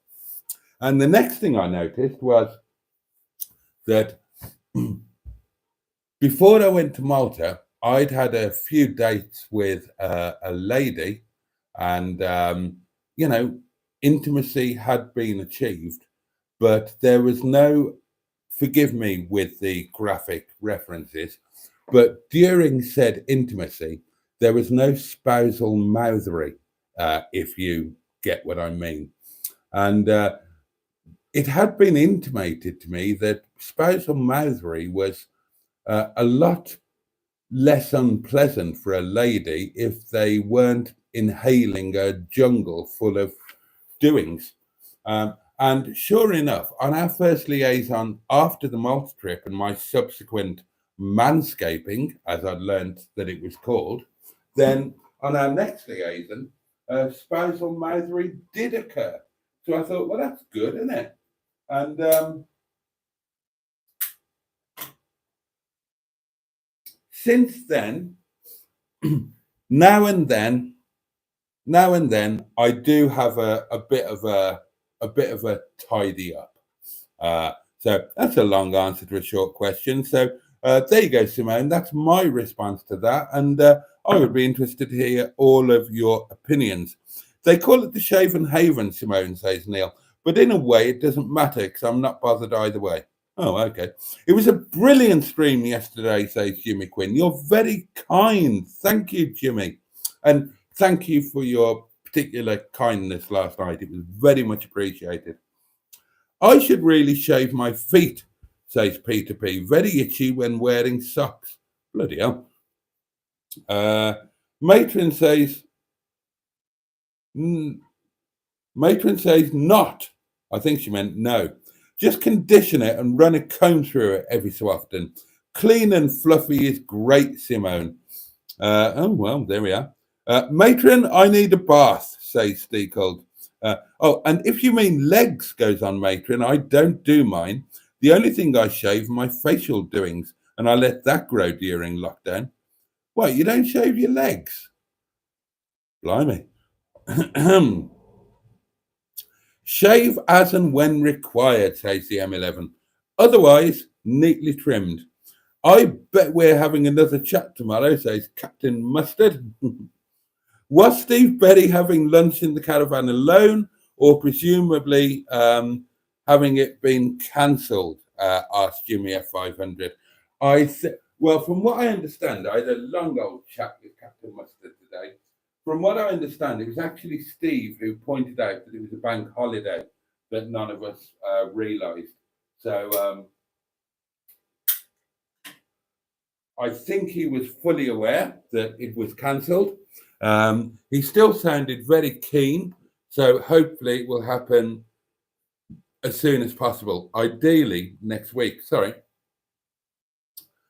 And the next thing I noticed was that before I went to Malta, I'd had a few dates with a lady, and intimacy had been achieved, but there was no, forgive me with the graphic references, but during said intimacy, there was no spousal mouthery, if you get what I mean. And it had been intimated to me that spousal mouthery was a lot less unpleasant for a lady if they weren't inhaling a jungle full of doings. And sure enough, on our first liaison after the Malta trip and my subsequent manscaping, as I'd learned that it was called, then on our next liaison, spousal mouthery did occur. So I thought, well, that's good, isn't it? And since then, now and then, I do have a bit of a tidy up. So that's a long answer to a short question. So there you go, Simone. That's my response to that, and I would be interested to hear all of your opinions. They call it the Shaven Haven, Simone says, Neil, but in a way it doesn't matter because I'm not bothered either way. Oh, okay. It was a brilliant stream yesterday, says Jimmy Quinn. You're very kind. Thank you, Jimmy. And thank you for your particular kindness last night. It was very much appreciated. I should really shave my feet, says Peter P. Very itchy when wearing socks. Bloody hell. Matron says not. I think she meant no. Just condition it and run a comb through it every so often. Clean and fluffy is great, Simone. Oh, well, there we are. Matron, I need a bath, says Steakold. Oh, and if you mean legs, goes on Matron, I don't do mine. The only thing I shave are my facial doings, and I let that grow during lockdown. What, you don't shave your legs? Blimey. Shave as and when required, says the M11. Otherwise, neatly trimmed. I bet we're having another chat tomorrow, says Captain Mustard. Was Steve Berry having lunch in the caravan alone, or presumably having it been cancelled? Asked Jimmy F500. Well, from what I understand, I had a long old chat with Captain Mustard today. From what I understand, it was actually Steve who pointed out that it was a bank holiday that none of us realised. So I think he was fully aware that it was cancelled. He still sounded very keen, so hopefully it will happen as soon as possible, ideally next week. Sorry.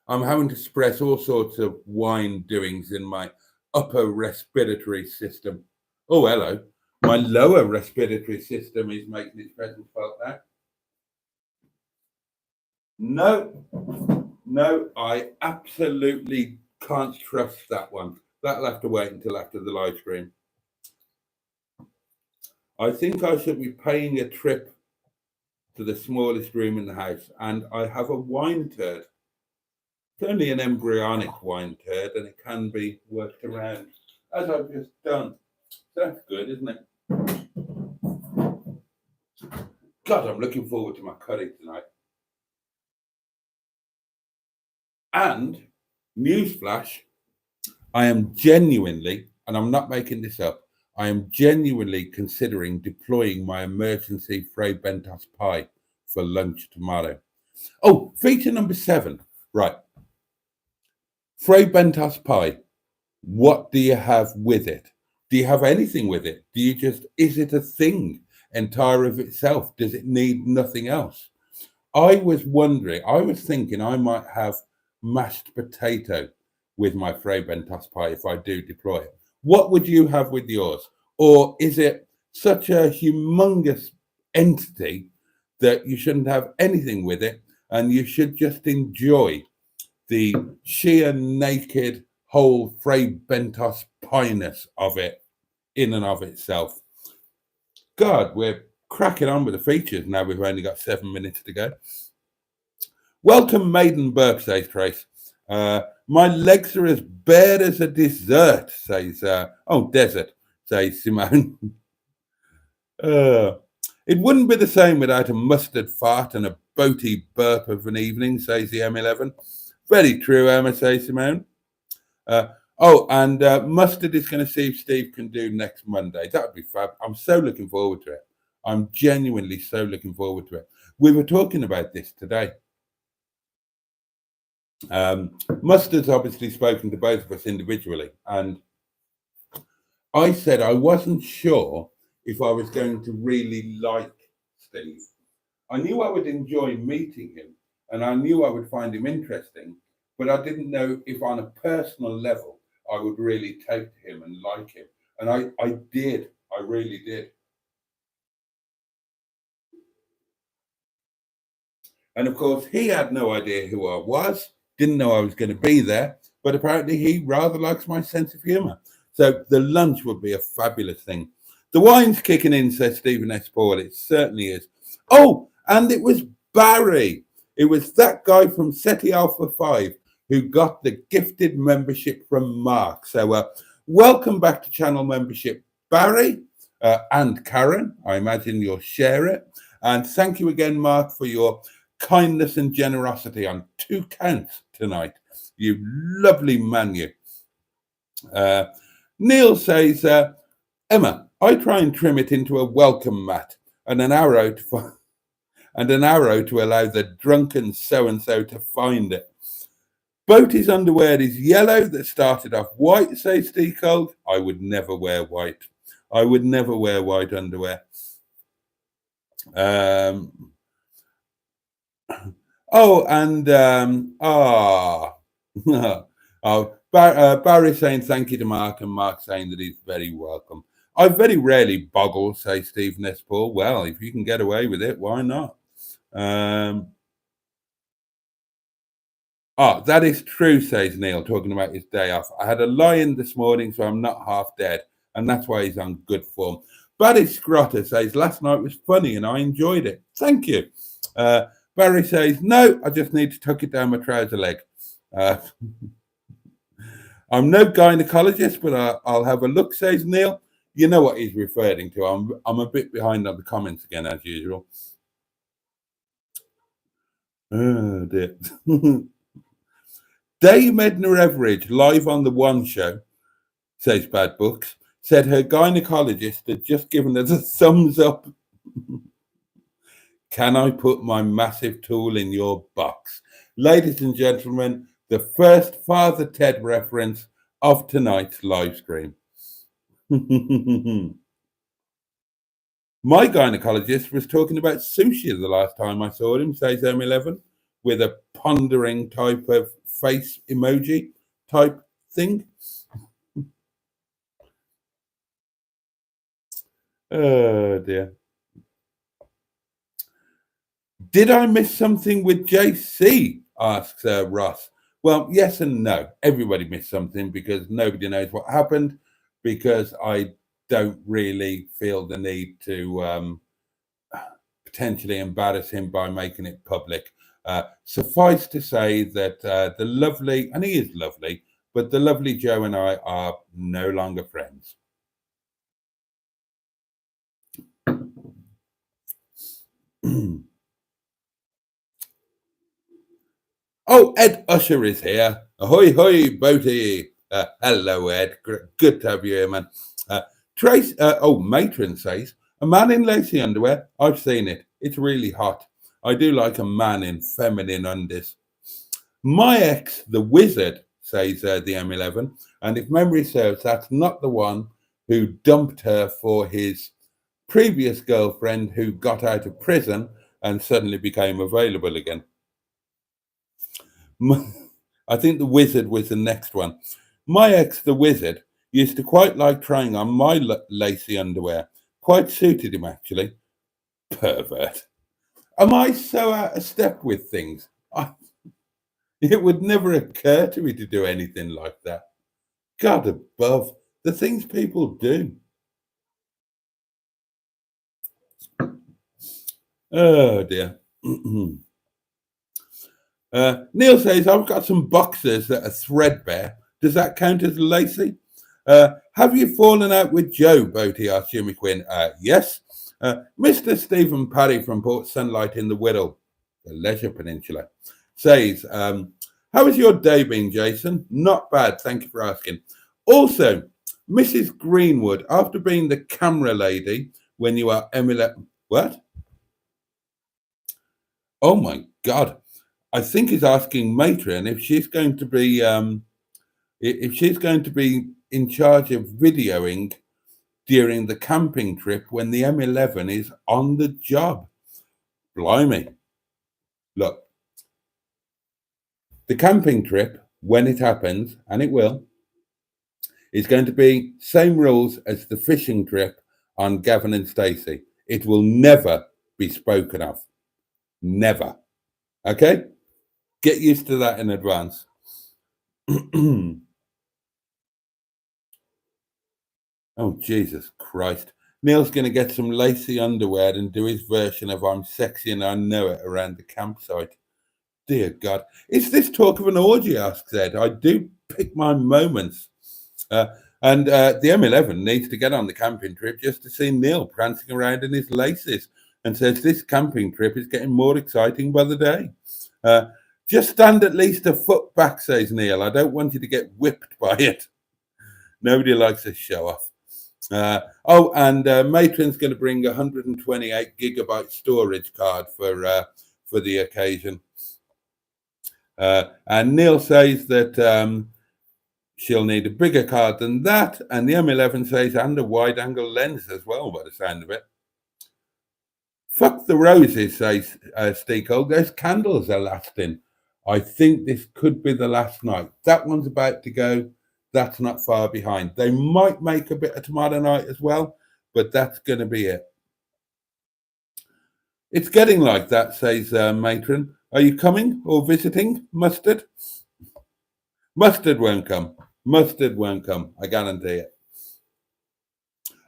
I'm having to suppress all sorts of wine doings in my upper respiratory system. Oh, hello. My lower respiratory system is making its presence felt now. No, I absolutely can't trust that one. That'll have to wait until after the live stream. I think I should be paying a trip to the smallest room in the house, and I have a wine turd. It's only an embryonic wine turd, and it can be worked around, as I've just done. That's good, isn't it? God, I'm looking forward to my curry tonight. And, newsflash, I am genuinely, and I'm not making this up, I am genuinely considering deploying my emergency Fray Bentos pie for lunch tomorrow. Oh, feature number 7. Right. Fray Bentos pie. What do you have with it? Do you have anything with it? Is it a thing entire of itself? Does it need nothing else? I was thinking I might have mashed potato with my Fray Bentos pie if I do deploy it. What would you have with yours? Or is it such a humongous entity that you shouldn't have anything with it and you should just enjoy the sheer naked whole Fray Bentos pie-ness of it in and of itself? God, we're cracking on with the features now. We've only got 7 minutes to go. Welcome, Maiden Burp, says Trace. My legs are as bare as a dessert, says, desert, says Simone. It wouldn't be the same without a mustard fart and a boaty burp of an evening, says the M11. Very true, Emma, says Simone. Mustard is going to see if Steve can do next Monday. That would be fab. I'm so looking forward to it. I'm genuinely so looking forward to it. We were talking about this today. Mustard's obviously spoken to both of us individually, and I said I wasn't sure if I was going to really like Steve. I knew I would enjoy meeting him, and I knew I would find him interesting, but I didn't know if on a personal level I would really take to him and like him. And I did. I really did. And of course, he had no idea who I was, didn't know I was going to be there, but apparently he rather likes my sense of humour. So the lunch would be a fabulous thing. The wine's kicking in, says Stephen S. Paul. It certainly is. Oh, and it was Barry. It was that guy from SETI Alpha 5 who got the gifted membership from Mark. So welcome back to channel membership, Barry and Karen. I imagine you'll share it. And thank you again, Mark, for your kindness and generosity on 2 counts tonight. You lovely man, you. Neil says, Emma, I try and trim it into a welcome mat and an arrow to allow the drunken so-and-so to find it. Boaty's underwear is yellow that started off white, says Steve Cold. I would never wear white. I would never wear white underwear. Oh, and Barry saying thank you to Mark, and Mark saying that he's very welcome. I very rarely boggle, say Steve Nespal. Well, if you can get away with it, why not? That is true, says Neil, talking about his day off. I had a lie-in this morning, so I'm not half dead, and that's why he's on good form. Barry Scrotter says, last night was funny and I enjoyed it. Thank you. Barry says, no, I just need to tuck it down my trouser leg. I'm no gynecologist, but I'll have a look, says Neil. You know what he's referring to. I'm a bit behind on the comments again, as usual. Oh, dear. Dame Edna Everidge, live on the One Show, says Bad Books, said her gynecologist had just given her the thumbs up. Can I put my massive tool in your box? Ladies and gentlemen, the first Father Ted reference of tonight's live stream. My gynecologist was talking about sushi the last time I saw him, says M11, with a pondering type of face emoji type thing. Oh dear. Did I miss something with JC? Asks Ross. Well, yes and no. Everybody missed something because nobody knows what happened, because I don't really feel the need to potentially embarrass him by making it public. Suffice to say that the lovely, and he is lovely, but the lovely Joe and I are no longer friends. Oh, Ed Usher is here. Ahoy, hoy, Boaty. Hello, Ed. Good to have you here, man. Trace, Matron says, a man in lacy underwear. I've seen it. It's really hot. I do like a man in feminine undies. My ex, the wizard, says the M11. And if memory serves, that's not the one who dumped her for his previous girlfriend who got out of prison and suddenly became available again. I think the wizard was the next one. My ex, the wizard, used to quite like trying on my lacy underwear. Quite suited him, actually. Pervert. Am I so out of step with things? It would never occur to me to do anything like that. God above, the things people do. Oh, dear. Neil says, I've got some boxers that are threadbare. Does that count as lacy? Have you fallen out with Joe, Boaty? Asked Jimmy Quinn. Yes. Mr. Stephen Parry from Port Sunlight in the Wirral, the Leisure Peninsula, says, how has your day been, Jason? Not bad, thank you for asking. Also, Mrs. Greenwood, after being the camera lady when you are Emily... What? Oh, my God. I think he's asking Matron if she's going to be in charge of videoing during the camping trip when the M11 is on the job. Blimey. Look, the camping trip, when it happens, and it will, is going to be same rules as the fishing trip on Gavin and Stacey. It will never be spoken of. Never. Okay? Get used to that in advance. Oh, Jesus Christ. Neil's going to get some lacy underwear and do his version of I'm sexy and I know it around the campsite. Dear God. Is this talk of an orgy, asks Ed. I do pick my moments. And the M11 needs to get on the camping trip just to see Neil prancing around in his laces, and says this camping trip is getting more exciting by the day. Just stand at least a foot back, says Neil. I don't want you to get whipped by it. Nobody likes a show off. And Matron's going to bring a 128 gigabyte storage card for the occasion. And Neil says that she'll need a bigger card than that. And the M11 says, and a wide angle lens as well, by the sound of it. Fuck the roses, says Steeko. Those candles are lasting. I think this could be the last night. That one's about to go. That's not far behind. They might make a bit of tomorrow night as well, but that's going to be it. It's getting like that, says Matron. Are you coming or visiting, Mustard? Mustard won't come. Mustard won't come. I guarantee it.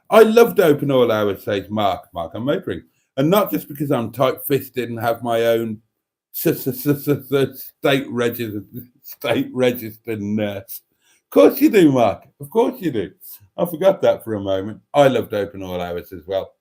I love to open all hours, says Mark. Mark, I'm motoring. And not just because I'm tight-fisted and have my own state registered nurse. Of course you do, Mark. Of course you do. I forgot that for a moment. I love to open all hours as well.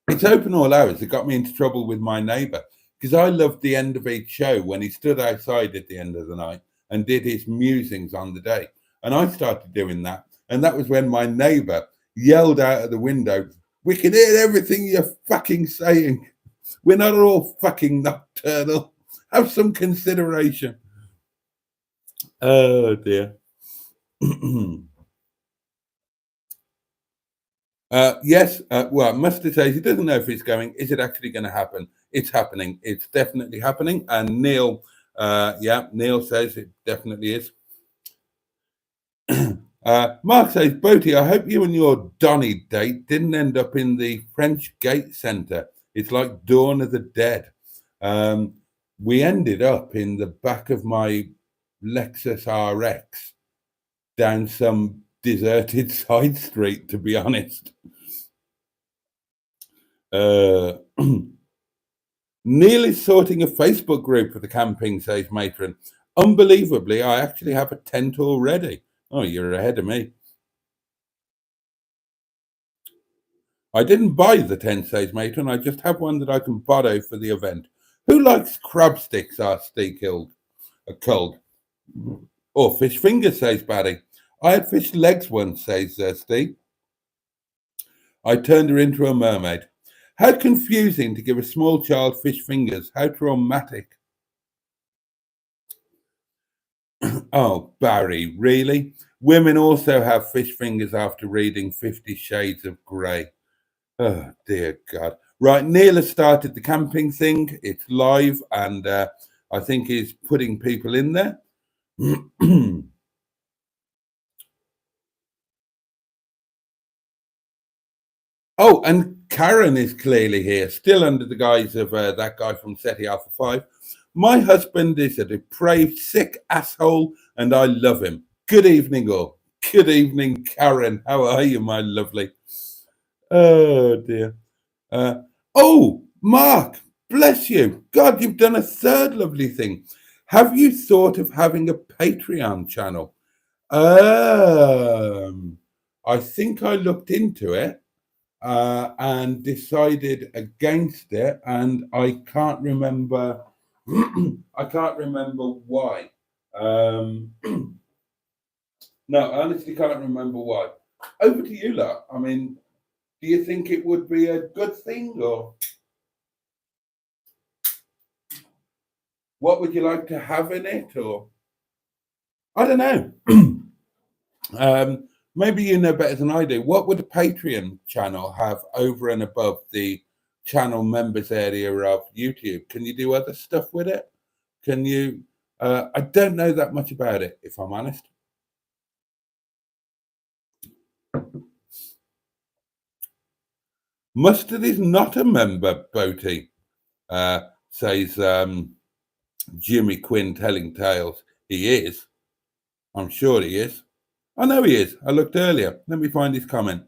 It's open all hours that got me into trouble with my neighbour because I loved the end of each show when he stood outside at the end of the night and did his musings on the day. And I started doing that. And that was when my neighbour yelled out of the window, "We can hear everything you're fucking saying. We're not all fucking nocturnal. Have some consideration." Oh, dear. Yes, well, Mustard says he doesn't know if it's going. Is it actually going to happen? It's happening. It's definitely happening. And Neil, Neil says it definitely is. Mark says, Boaty, I hope you and your Donny date didn't end up in the French Gate Centre. It's like Dawn of the Dead. We ended up in the back of my Lexus RX down some deserted side street, to be honest. Neil is sorting a Facebook group for the camping, says Matron. Unbelievably, I actually have a tent already. Oh, you're ahead of me. I didn't buy the tent, says Matron. I just have one that I can borrow for the event. Who likes crab sticks? Asked Steve Cold. Or fish fingers, says Barry. I had fish legs once, says Steve. I turned her into a mermaid. How confusing to give a small child fish fingers. How traumatic. Oh, Barry, really? Women also have fish fingers after reading 50 Shades of Grey. Oh, dear God. Right, Neil has started the camping thing. It's live, and I think he's putting people in there. Oh, and Karen is clearly here, still under the guise of that guy from SETI Alpha 5. My husband is a depraved, sick asshole, and I love him. Good evening, all. Good evening, Karen. How are you, my lovely? Oh, dear. Oh, Mark, bless you. God, you've done a third lovely thing. Have you thought of having a Patreon channel? I think I looked into it. And decided against it, and I can't remember. I can't remember why. No, I honestly can't remember why. Over to you, lot. I mean, do you think it would be a good thing, or what would you like to have in it, or I don't know. Maybe you know better than I do. What would a Patreon channel have over and above the channel members area of YouTube? Can you do other stuff with it? Can you? I don't know that much about it, if I'm honest. Mustard is not a member, Boaty, says Jimmy Quinn telling tales. He is. I'm sure he is. I know he is. I looked earlier. Let me find his comment.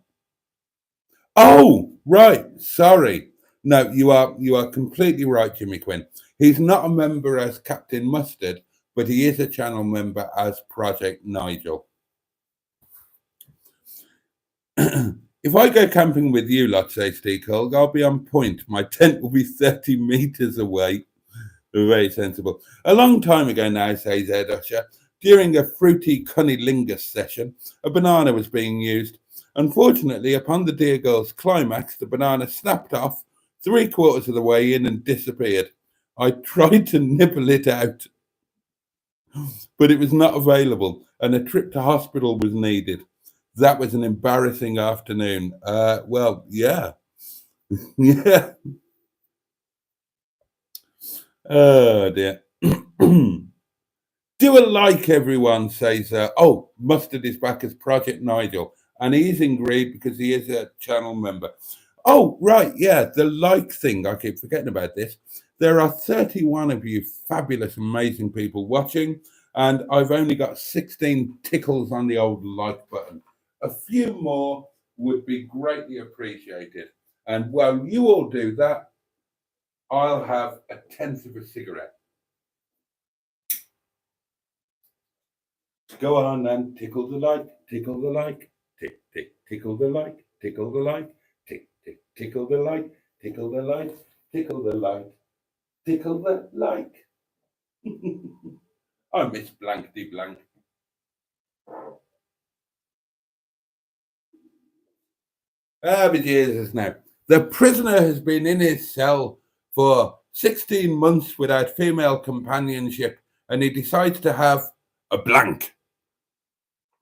Oh, right. Sorry. No, you are completely right, Jimmy Quinn. He's not a member as Captain Mustard, but he is a channel member as Project Nigel. If I go camping with you, lot, says Steve Cole, I'll be on point. My tent will be 30 meters away. Very sensible. A long time ago now, says Ed Usher, during a fruity cunnilingus session, a banana was being used. Unfortunately, upon the dear girl's climax, the banana snapped off 3/4 of the way in and disappeared. I tried to nibble it out, but it was not available, and a trip to hospital was needed. That was an embarrassing afternoon. Well, yeah. Yeah. Oh dear. Do a like, everyone, says, oh, Mustard is back as Project Nigel, and he is in greed because he is a channel member. Oh, right, yeah, the like thing. I keep forgetting about this. There are 31 of you fabulous, amazing people watching, and I've only got 16 tickles on the old like button. A few more would be greatly appreciated. And while you all do that, I'll have a tenth of a cigarette. Go on and tickle the like, tickle the like, tick, tick, tickle the like, tickle the like, tick, tick, tickle the like, tickle the like, tickle the like, tickle the like. I miss blankety blank. But Jesus now. The prisoner has been in his cell for 16 months without female companionship, and he decides to have a blank.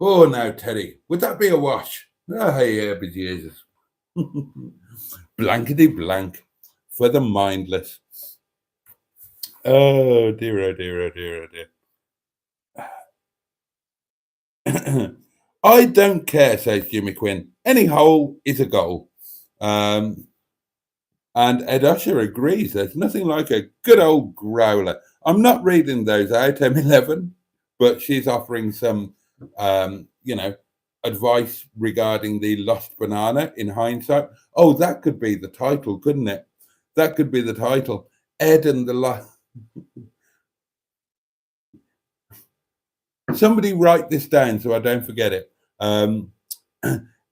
Oh, now, Teddy, would that be a wash? Ah, yeah, but Jesus. Blankety blank for the mindless. Oh dear, oh dear, oh dear, oh dear. I don't care, says Jimmy Quinn. Any hole is a goal. And Ed Usher agrees. There's nothing like a good old growler. I'm not reading those out, M11, but she's offering some, advice regarding the lost banana in hindsight. Oh, that could be the title, couldn't it? That could be the title. Ed and the lost. Somebody write this down so I don't forget it.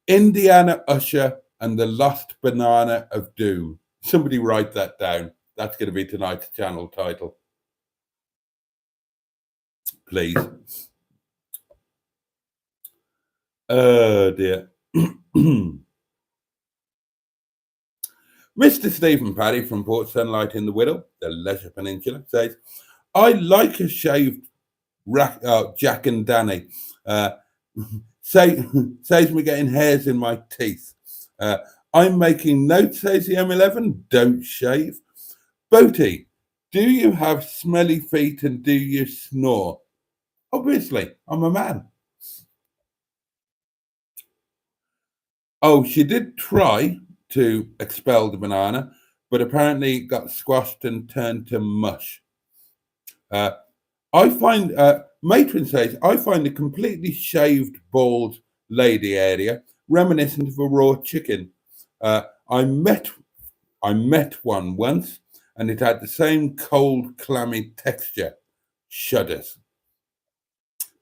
Indiana Usher and the Lost Banana of Doom. Somebody write that down. That's going to be tonight's channel title. Please. Oh dear. Mr. Stephen Paddy from Port Sunlight in the Whittle, the Leisure Peninsula, says, I like a shaved Jack and Danny. Saves me getting hairs in my teeth. I'm making notes, says the M11. Don't shave. Boaty, do you have smelly feet and do you snore? Obviously, I'm a man. Oh, she did try to expel the banana, but apparently it got squashed and turned to mush. I find, Matron says, I find a completely shaved, bald lady area reminiscent of a raw chicken. I met one once, and it had the same cold, clammy texture. Shudders.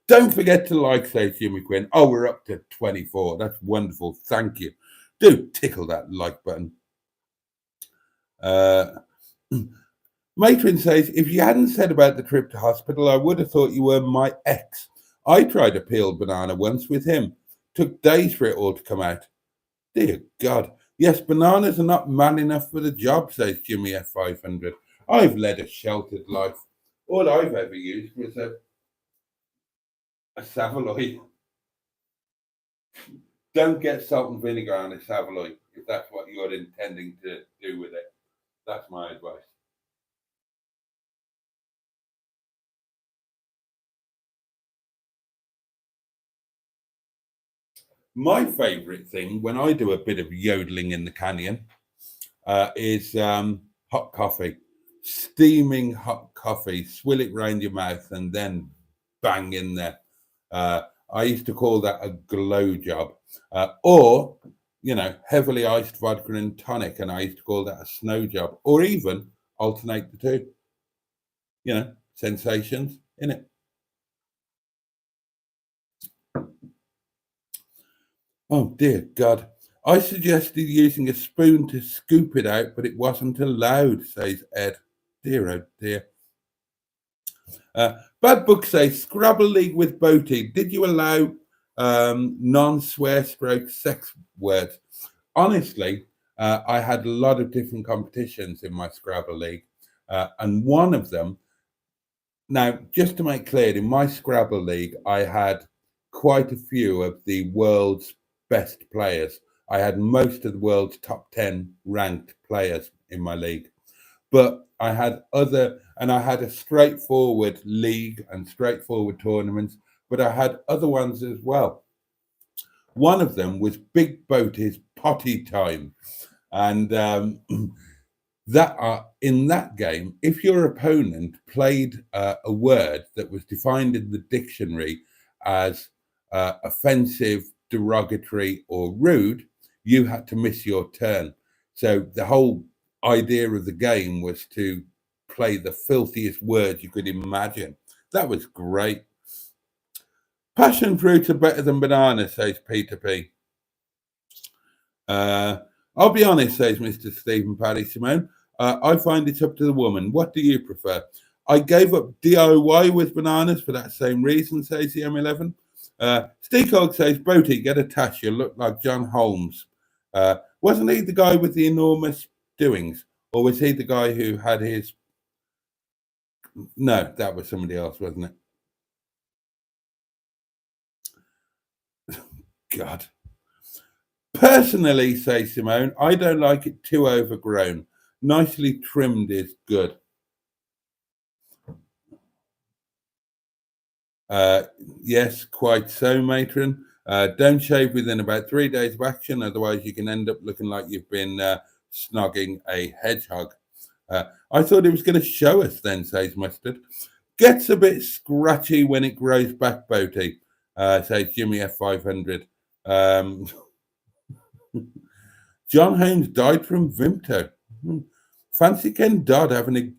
Don't forget to like, says Jimmy Quinn. Oh, we're up to 24. That's wonderful. Thank you. Do tickle that like button. Matron says, if you hadn't said about the trip to hospital, I would have thought you were my ex. I tried a peeled banana once with him. Took days for it all to come out. Dear God. Yes, bananas are not man enough for the job, says Jimmy F500. I've led a sheltered life. All I've ever used was a Savoy. Don't get salt and vinegar on a Savoy if that's what you're intending to do with it. That's my advice. My favourite thing when I do a bit of yodeling in the canyon is hot coffee. Steaming hot coffee, swill it round your mouth and then bang in there. I used to call that a glow job. Or, heavily iced vodka and tonic, and I used to call that a snow job. Or even alternate the two. Sensations in it. Oh, dear God. I suggested using a spoon to scoop it out, but it wasn't allowed, says Ed. Dear, oh dear. Bad Book says, Scrabble League with Boaty. Did you allow non-swear stroke sex words? Honestly, I had a lot of different competitions in my Scrabble League. And one of them, now, just to make clear, in my Scrabble League, I had quite a few of the world's best players. I had most of the world's top 10 ranked players in my league. But I had I had a straightforward league and straightforward tournaments, but I had other ones as well. One of them was Big Boaty's Potty Time. And in that game, if your opponent played a word that was defined in the dictionary as offensive, derogatory, or rude, you had to miss your turn. So the whole idea of the game was to play the filthiest words you could imagine. That was great. Passion fruit are better than bananas, says Peter P. I'll be honest, says Mr. Stephen Paddy Simone. I find it's up to the woman. What do you prefer? I gave up DIY with bananas for that same reason, says the M11. Steakog says, Boaty, get a tash. You look like John Holmes. Wasn't he the guy with the enormous doings? Or was he the guy who had his... No, that was somebody else, wasn't it? God. Personally, says Simone, I don't like it too overgrown. Nicely trimmed is good. Yes, quite so, matron. Don't shave within about 3 days of action, otherwise you can end up looking like you've been snogging a hedgehog. I thought it was going to show us then, says Mustard. Gets a bit scratchy when it grows back, Boaty, says Jimmy F500. John Holmes died from Vimto. Fancy Ken Dodd having a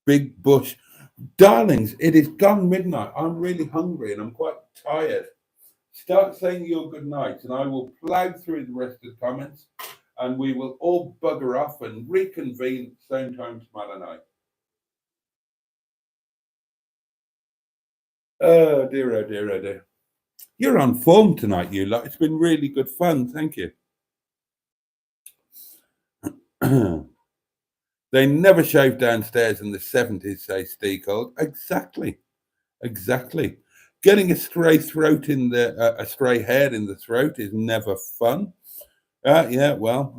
big bush. Darlings, it is gone midnight. I'm really hungry and I'm quite tired. Start saying your good night and I will plough through the rest of the comments and we will all bugger off and reconvene at the same time tomorrow night. Oh dear, oh dear, oh dear. You're on form tonight, you lot. It's been really good fun. Thank you. They never shaved downstairs in the 70s, says Steacold. Exactly. Getting a stray throat in a stray hair in the throat is never fun. Yeah, well,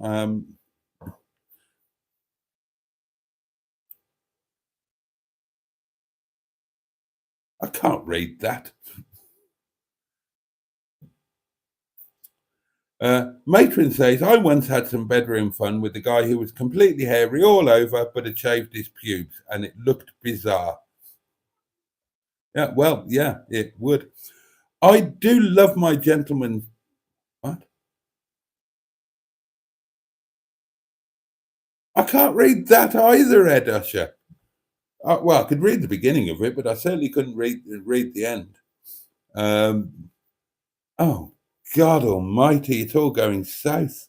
I can't read that. Matron says, I once had some bedroom fun with a guy who was completely hairy all over, but had shaved his pubes, and it looked bizarre. Yeah, well, yeah, it would. I do love my gentleman. What? I can't read that either, Ed Usher. Well, I could read the beginning of it, but I certainly couldn't read the end. Oh, God almighty, it's all going south.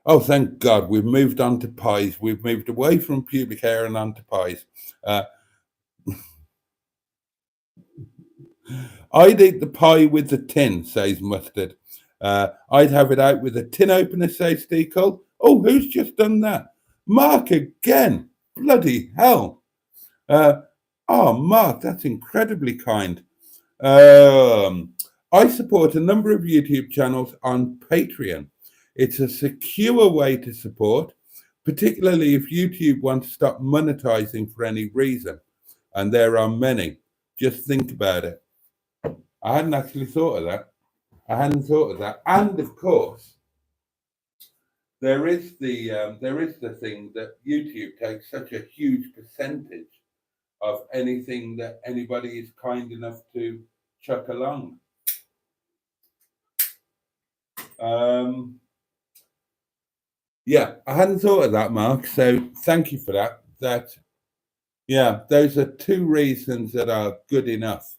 Oh, thank God, we've moved on to pies. We've moved away from pubic hair and on to pies. I'd eat the pie with the tin, says Mustard. I'd have it out with a tin opener, says Steacle. Oh, who's just done that? Mark again. Bloody hell. Mark, that's incredibly kind. I support a number of YouTube channels on Patreon. It's a secure way to support, particularly if YouTube wants to stop monetizing for any reason. And there are many. Just think about it. I hadn't actually thought of that. And of course, there is the thing that YouTube takes such a huge percentage of anything that anybody is kind enough to chuck along. Yeah, I hadn't thought of that, Mark. So thank you for that. Yeah, those are two reasons that are good enough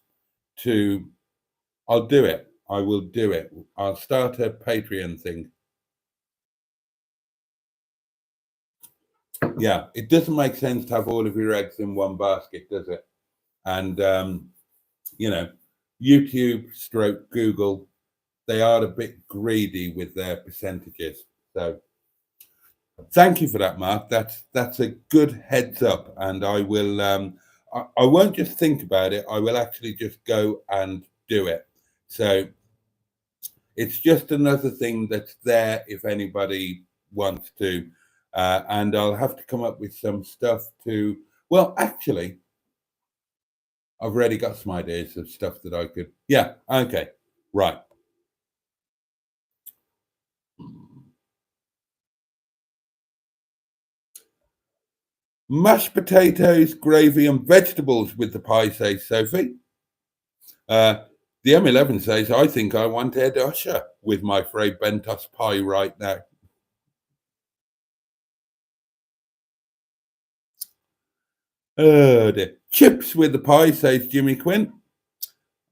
to. I'll do it. I will do it. I'll start a Patreon thing. Yeah, it doesn't make sense to have all of your eggs in one basket, does it? And YouTube / Google, they are a bit greedy with their percentages. So thank you for that, Mark. That's a good heads up, and I will. I won't just think about it. I will actually just go and do it. So It's just another thing that's there if anybody wants to. And I'll have to come up with some stuff to, well, actually, I've already got some ideas of stuff that I could, yeah, okay, right. Mashed potatoes, gravy, and vegetables with the pie, says Sophie. The M11 says, I think I want Ed Usher with my Frey Bentos pie right now. Oh dear. Chips with the pie, says Jimmy Quinn.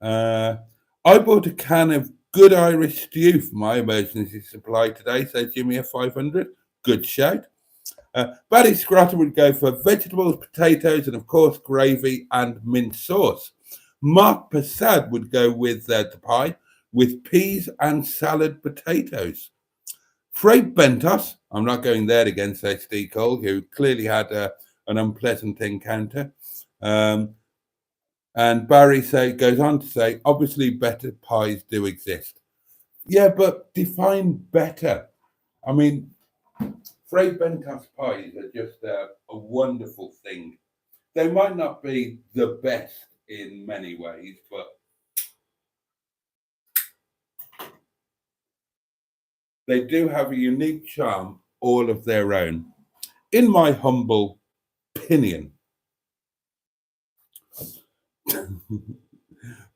I bought a can of good Irish stew for my emergency supply today, says Jimmy at 500. Good shout. Barry Scrotter would go for vegetables, potatoes, and of course gravy and mint sauce. Mark Passad would go with the pie with peas and salad potatoes. Fred Bentos, I'm not going there again, says Steve Cole, who clearly had an unpleasant encounter. And Barry goes on to say, obviously better pies do exist. Yeah, but define better. I mean, Fred Bentos pies are just a wonderful thing. They might not be the best in many ways, but they do have a unique charm all of their own, in my humble opinion.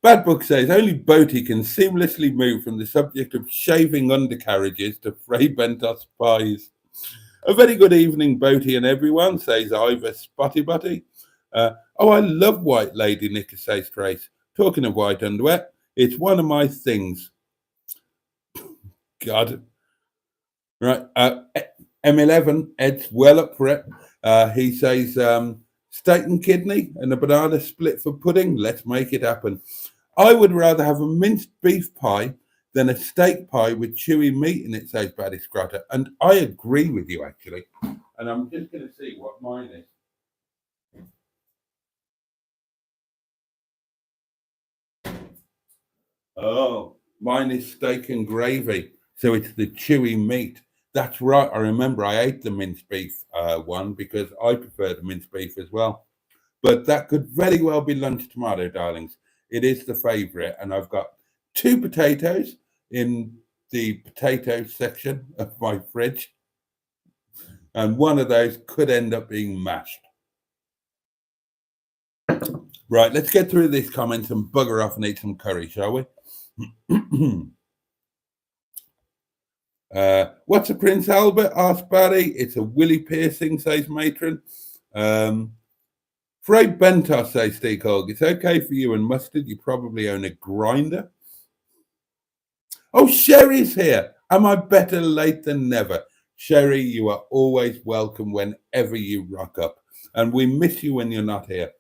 Bad Book says only Boaty can seamlessly move from the subject of shaving undercarriages to Frey Bentos pies. A very good evening, Boaty and everyone, says Ivor Spotty Butty. Oh, I love White Lady, Nick, says Trace. Talking of white underwear, it's one of my things. God. Right. M11, Ed's well up for it. He says, steak and kidney and a banana split for pudding. Let's make it happen. I would rather have a minced beef pie than a steak pie with chewy meat in it, says Baddy Scrotter. And I agree with you, actually. And I'm just going to see what mine is. Oh, mine is steak and gravy. So it's the chewy meat. That's right. I remember I ate the minced beef one because I prefer the minced beef as well. But that could very well be lunch tomato, darlings. It is the favourite. And I've got 2 potatoes in the potato section of my fridge. And one of those could end up being mashed. Right, let's get through these comments and bugger off and eat some curry, shall we? What's a Prince Albert? Asked Barry. It's a willy piercing, says Matron. Frey Bentos, says Steve Hogg. It's okay for you and mustard. You probably own a grinder. Oh, Sherry's here. Am I better late than never? Sherry, you are always welcome whenever you rock up. And we miss you when you're not here.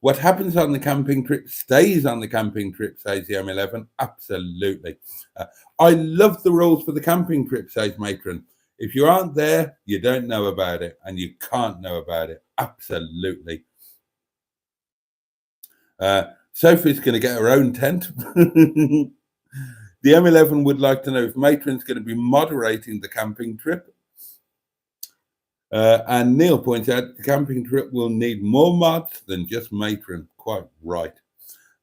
What happens on the camping trip stays on the camping trip, says the M11. Absolutely. I love the rules for the camping trip, says Matron. If you aren't there, you don't know about it, and you can't know about it. Absolutely. Sophie's going to get her own tent. The M11 would like to know if Matron's going to be moderating the camping trip. And Neil points out the camping trip will need more mods than just Matron. Quite right.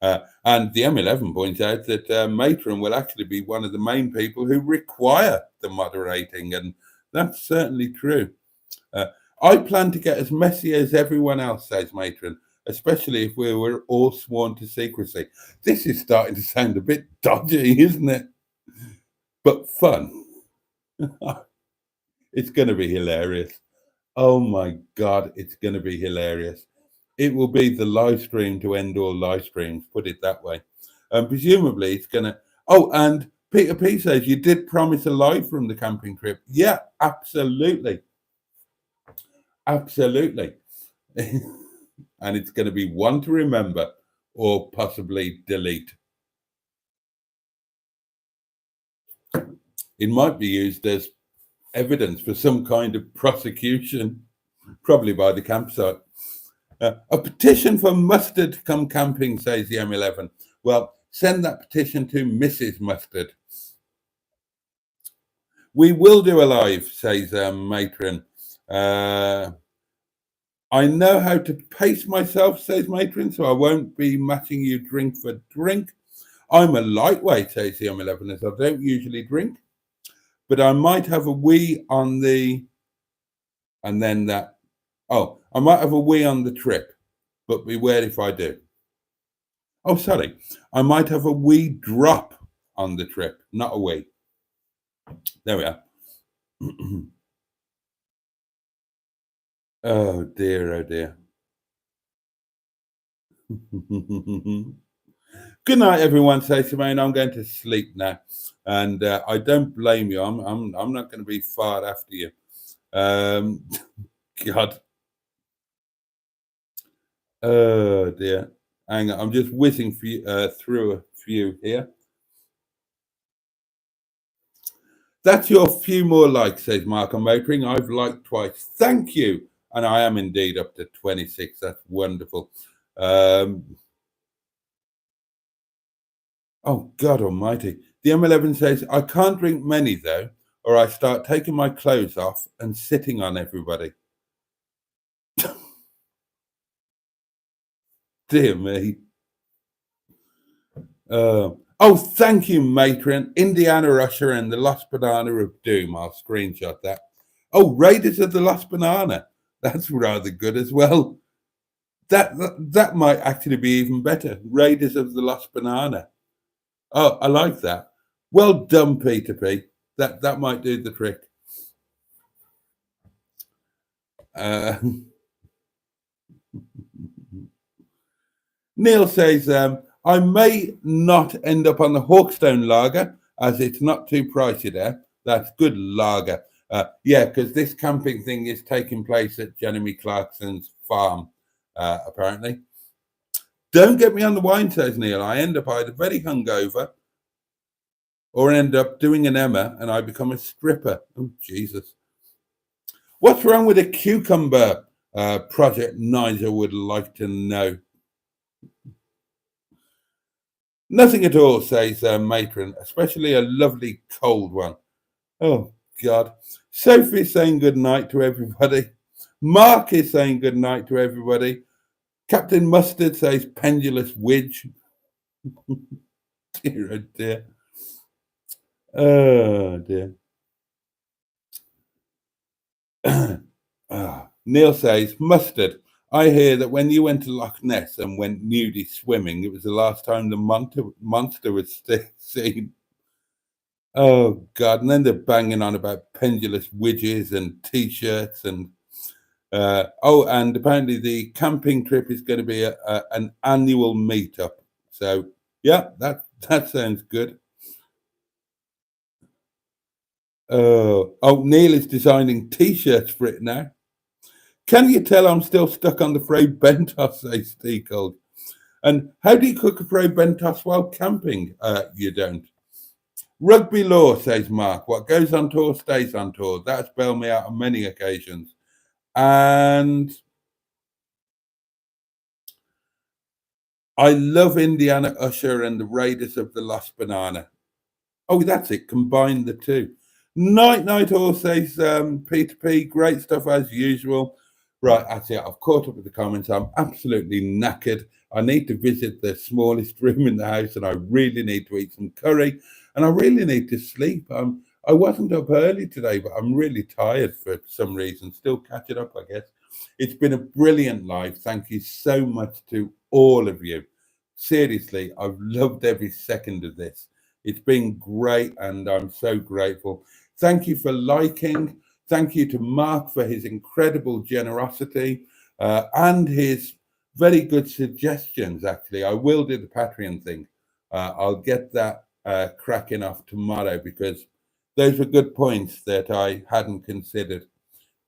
And the M11 points out that Matron will actually be one of the main people who require the moderating, and that's certainly true. I plan to get as messy as everyone else, says Matron, especially if we were all sworn to secrecy. This is starting to sound a bit dodgy, isn't it? But fun. It's going to be hilarious. Oh my God, it's going to be hilarious. It will be the live stream to end all live streams, put it that way. And presumably it's going to... Oh, and Peter P says, you did promise a live from the camping trip. Yeah, absolutely. Absolutely. And it's going to be one to remember or possibly delete. It might be used as evidence for some kind of prosecution, probably by the campsite. A petition for mustard come camping, says the M11. Well, Send that petition to Mrs. Mustard. We will do a live, says Matron. I know how to pace myself, says Matron, so I won't be matching you drink for drink. I'm a lightweight, says the 11 as I don't usually drink, but I might have a wee on the, and then that, oh, I might have a wee on the trip, but beware if I do. Oh, sorry, I might have a wee drop on the trip, not a wee. There we are. Oh dear, oh dear. Good night, everyone. Says Simone. I'm going to sleep now, and I don't blame you. I'm not going to be far after you. God. Oh dear. Hang on. I'm just whizzing through a few here. That's your few more likes, says Mark on Motoring. I've liked twice. Thank you. And I am indeed up to 26. That's wonderful. Oh, God almighty. The M11 says, I can't drink many, though, or I start taking my clothes off and sitting on everybody. Dear me. Oh, thank you, Matron. Indiana Usher and the Lost Banana of Doom. I'll screenshot that. Oh, Raiders of the Lost Banana. That's rather good as well. That might actually be even better. Raiders of the Lost Banana. Oh, I like that. Well done, Peter P. That might do the trick. Neil says, I may not end up on the Hawkstone lager as it's not too pricey there. That's good lager. Yeah, because this camping thing is taking place at Jeremy Clarkson's farm, apparently. Don't get me on the wine, says Neil. I end up either very hungover or end up doing an Emma and I become a stripper. Oh, Jesus. What's wrong with a cucumber? Project Niger would like to know. Nothing at all, says Matron, especially a lovely cold one. Oh, God. Sophie's saying good night to everybody. Mark is saying good night to everybody. Captain Mustard says pendulous widge. Dear, oh dear. Oh, dear. Neil says, Mustard, I hear that when you went to Loch Ness and went nudie swimming, it was the last time the monster was seen. Oh, God. And then they're banging on about pendulous widges and T-shirts. And and apparently the camping trip is going to be an annual meetup. So, yeah, that sounds good. Neil is designing T-shirts for it now. Can you tell I'm still stuck on the frayed bentos, says Steacold? And how do you cook a frayed bentos while camping? You don't. Rugby law, says Mark. What goes on tour stays on tour. That's bailed me out on many occasions. And I love Indiana Usher and the Raiders of the Lost Banana. Oh, that's it. Combine the two. Night all, says Peter P. Great stuff as usual. Right, that's it. I've caught up with the comments. I'm absolutely knackered. I need to visit the smallest room in the house and I really need to eat some curry and I really need to sleep. I wasn't up early today, but I'm really tired for some reason. Still catching up, I guess. It's been a brilliant live. Thank you so much to all of you. Seriously, I've loved every second of this. It's been great and I'm so grateful. Thank you for liking. Thank you to Mark for his incredible generosity and his very good suggestions, actually. I will do the Patreon thing. I'll get that cracking off tomorrow because those were good points that I hadn't considered.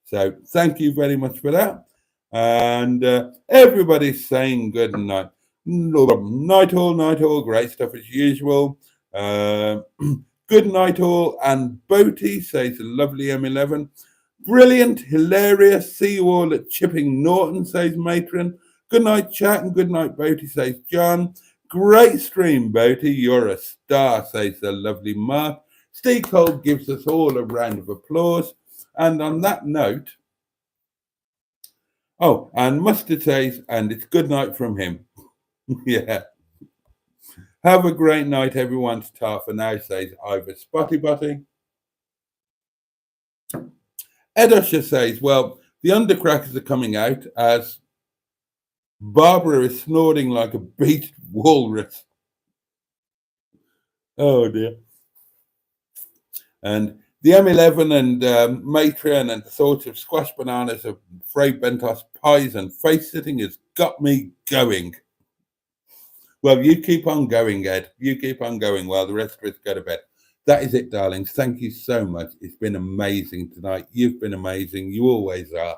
So thank you very much for that. And everybody's saying good night. Night all, great stuff as usual. Good night all, and Boaty says a lovely M11. Brilliant, hilarious. See you all at Chipping Norton, says Matron. Good night, chat, and good night, Boaty, says John. Great stream, Boaty. You're a star, says the lovely Mark. Steve Cole gives us all a round of applause. And on that note, oh, and Mustard says, and it's good night from him. Yeah. Have a great night, everyone. Ta for now, says Ivor Spotty Botty. Ed Usher says, well, the undercrackers are coming out as Barbara is snorting like a beached walrus. Oh, dear. And the M11 and Matron and the sorts of squash bananas of Frey Bentos pies and face sitting has got me going. Well, you keep on going, Ed. You keep on going while the rest of us go to bed. That is it, darlings. Thank you so much. It's been amazing tonight. You've been amazing. You always are.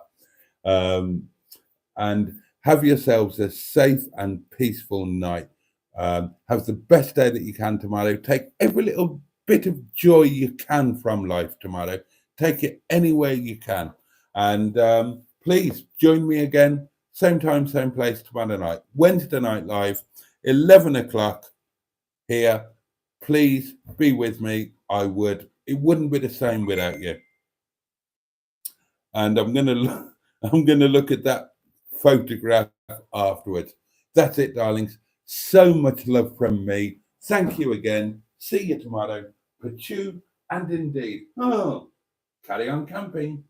And have yourselves a safe and peaceful night. Have the best day that you can tomorrow. Take every little bit of joy you can from life tomorrow. Take it anywhere you can. And please join me again, same time, same place tomorrow night. Wednesday night live, 11 o'clock here. Please be with me. It wouldn't be the same without you. And I'm gonna look at that photograph afterwards. That's it, darlings. So much love from me. Thank you again. See you tomorrow. Pachu and indeed. Oh, carry on camping.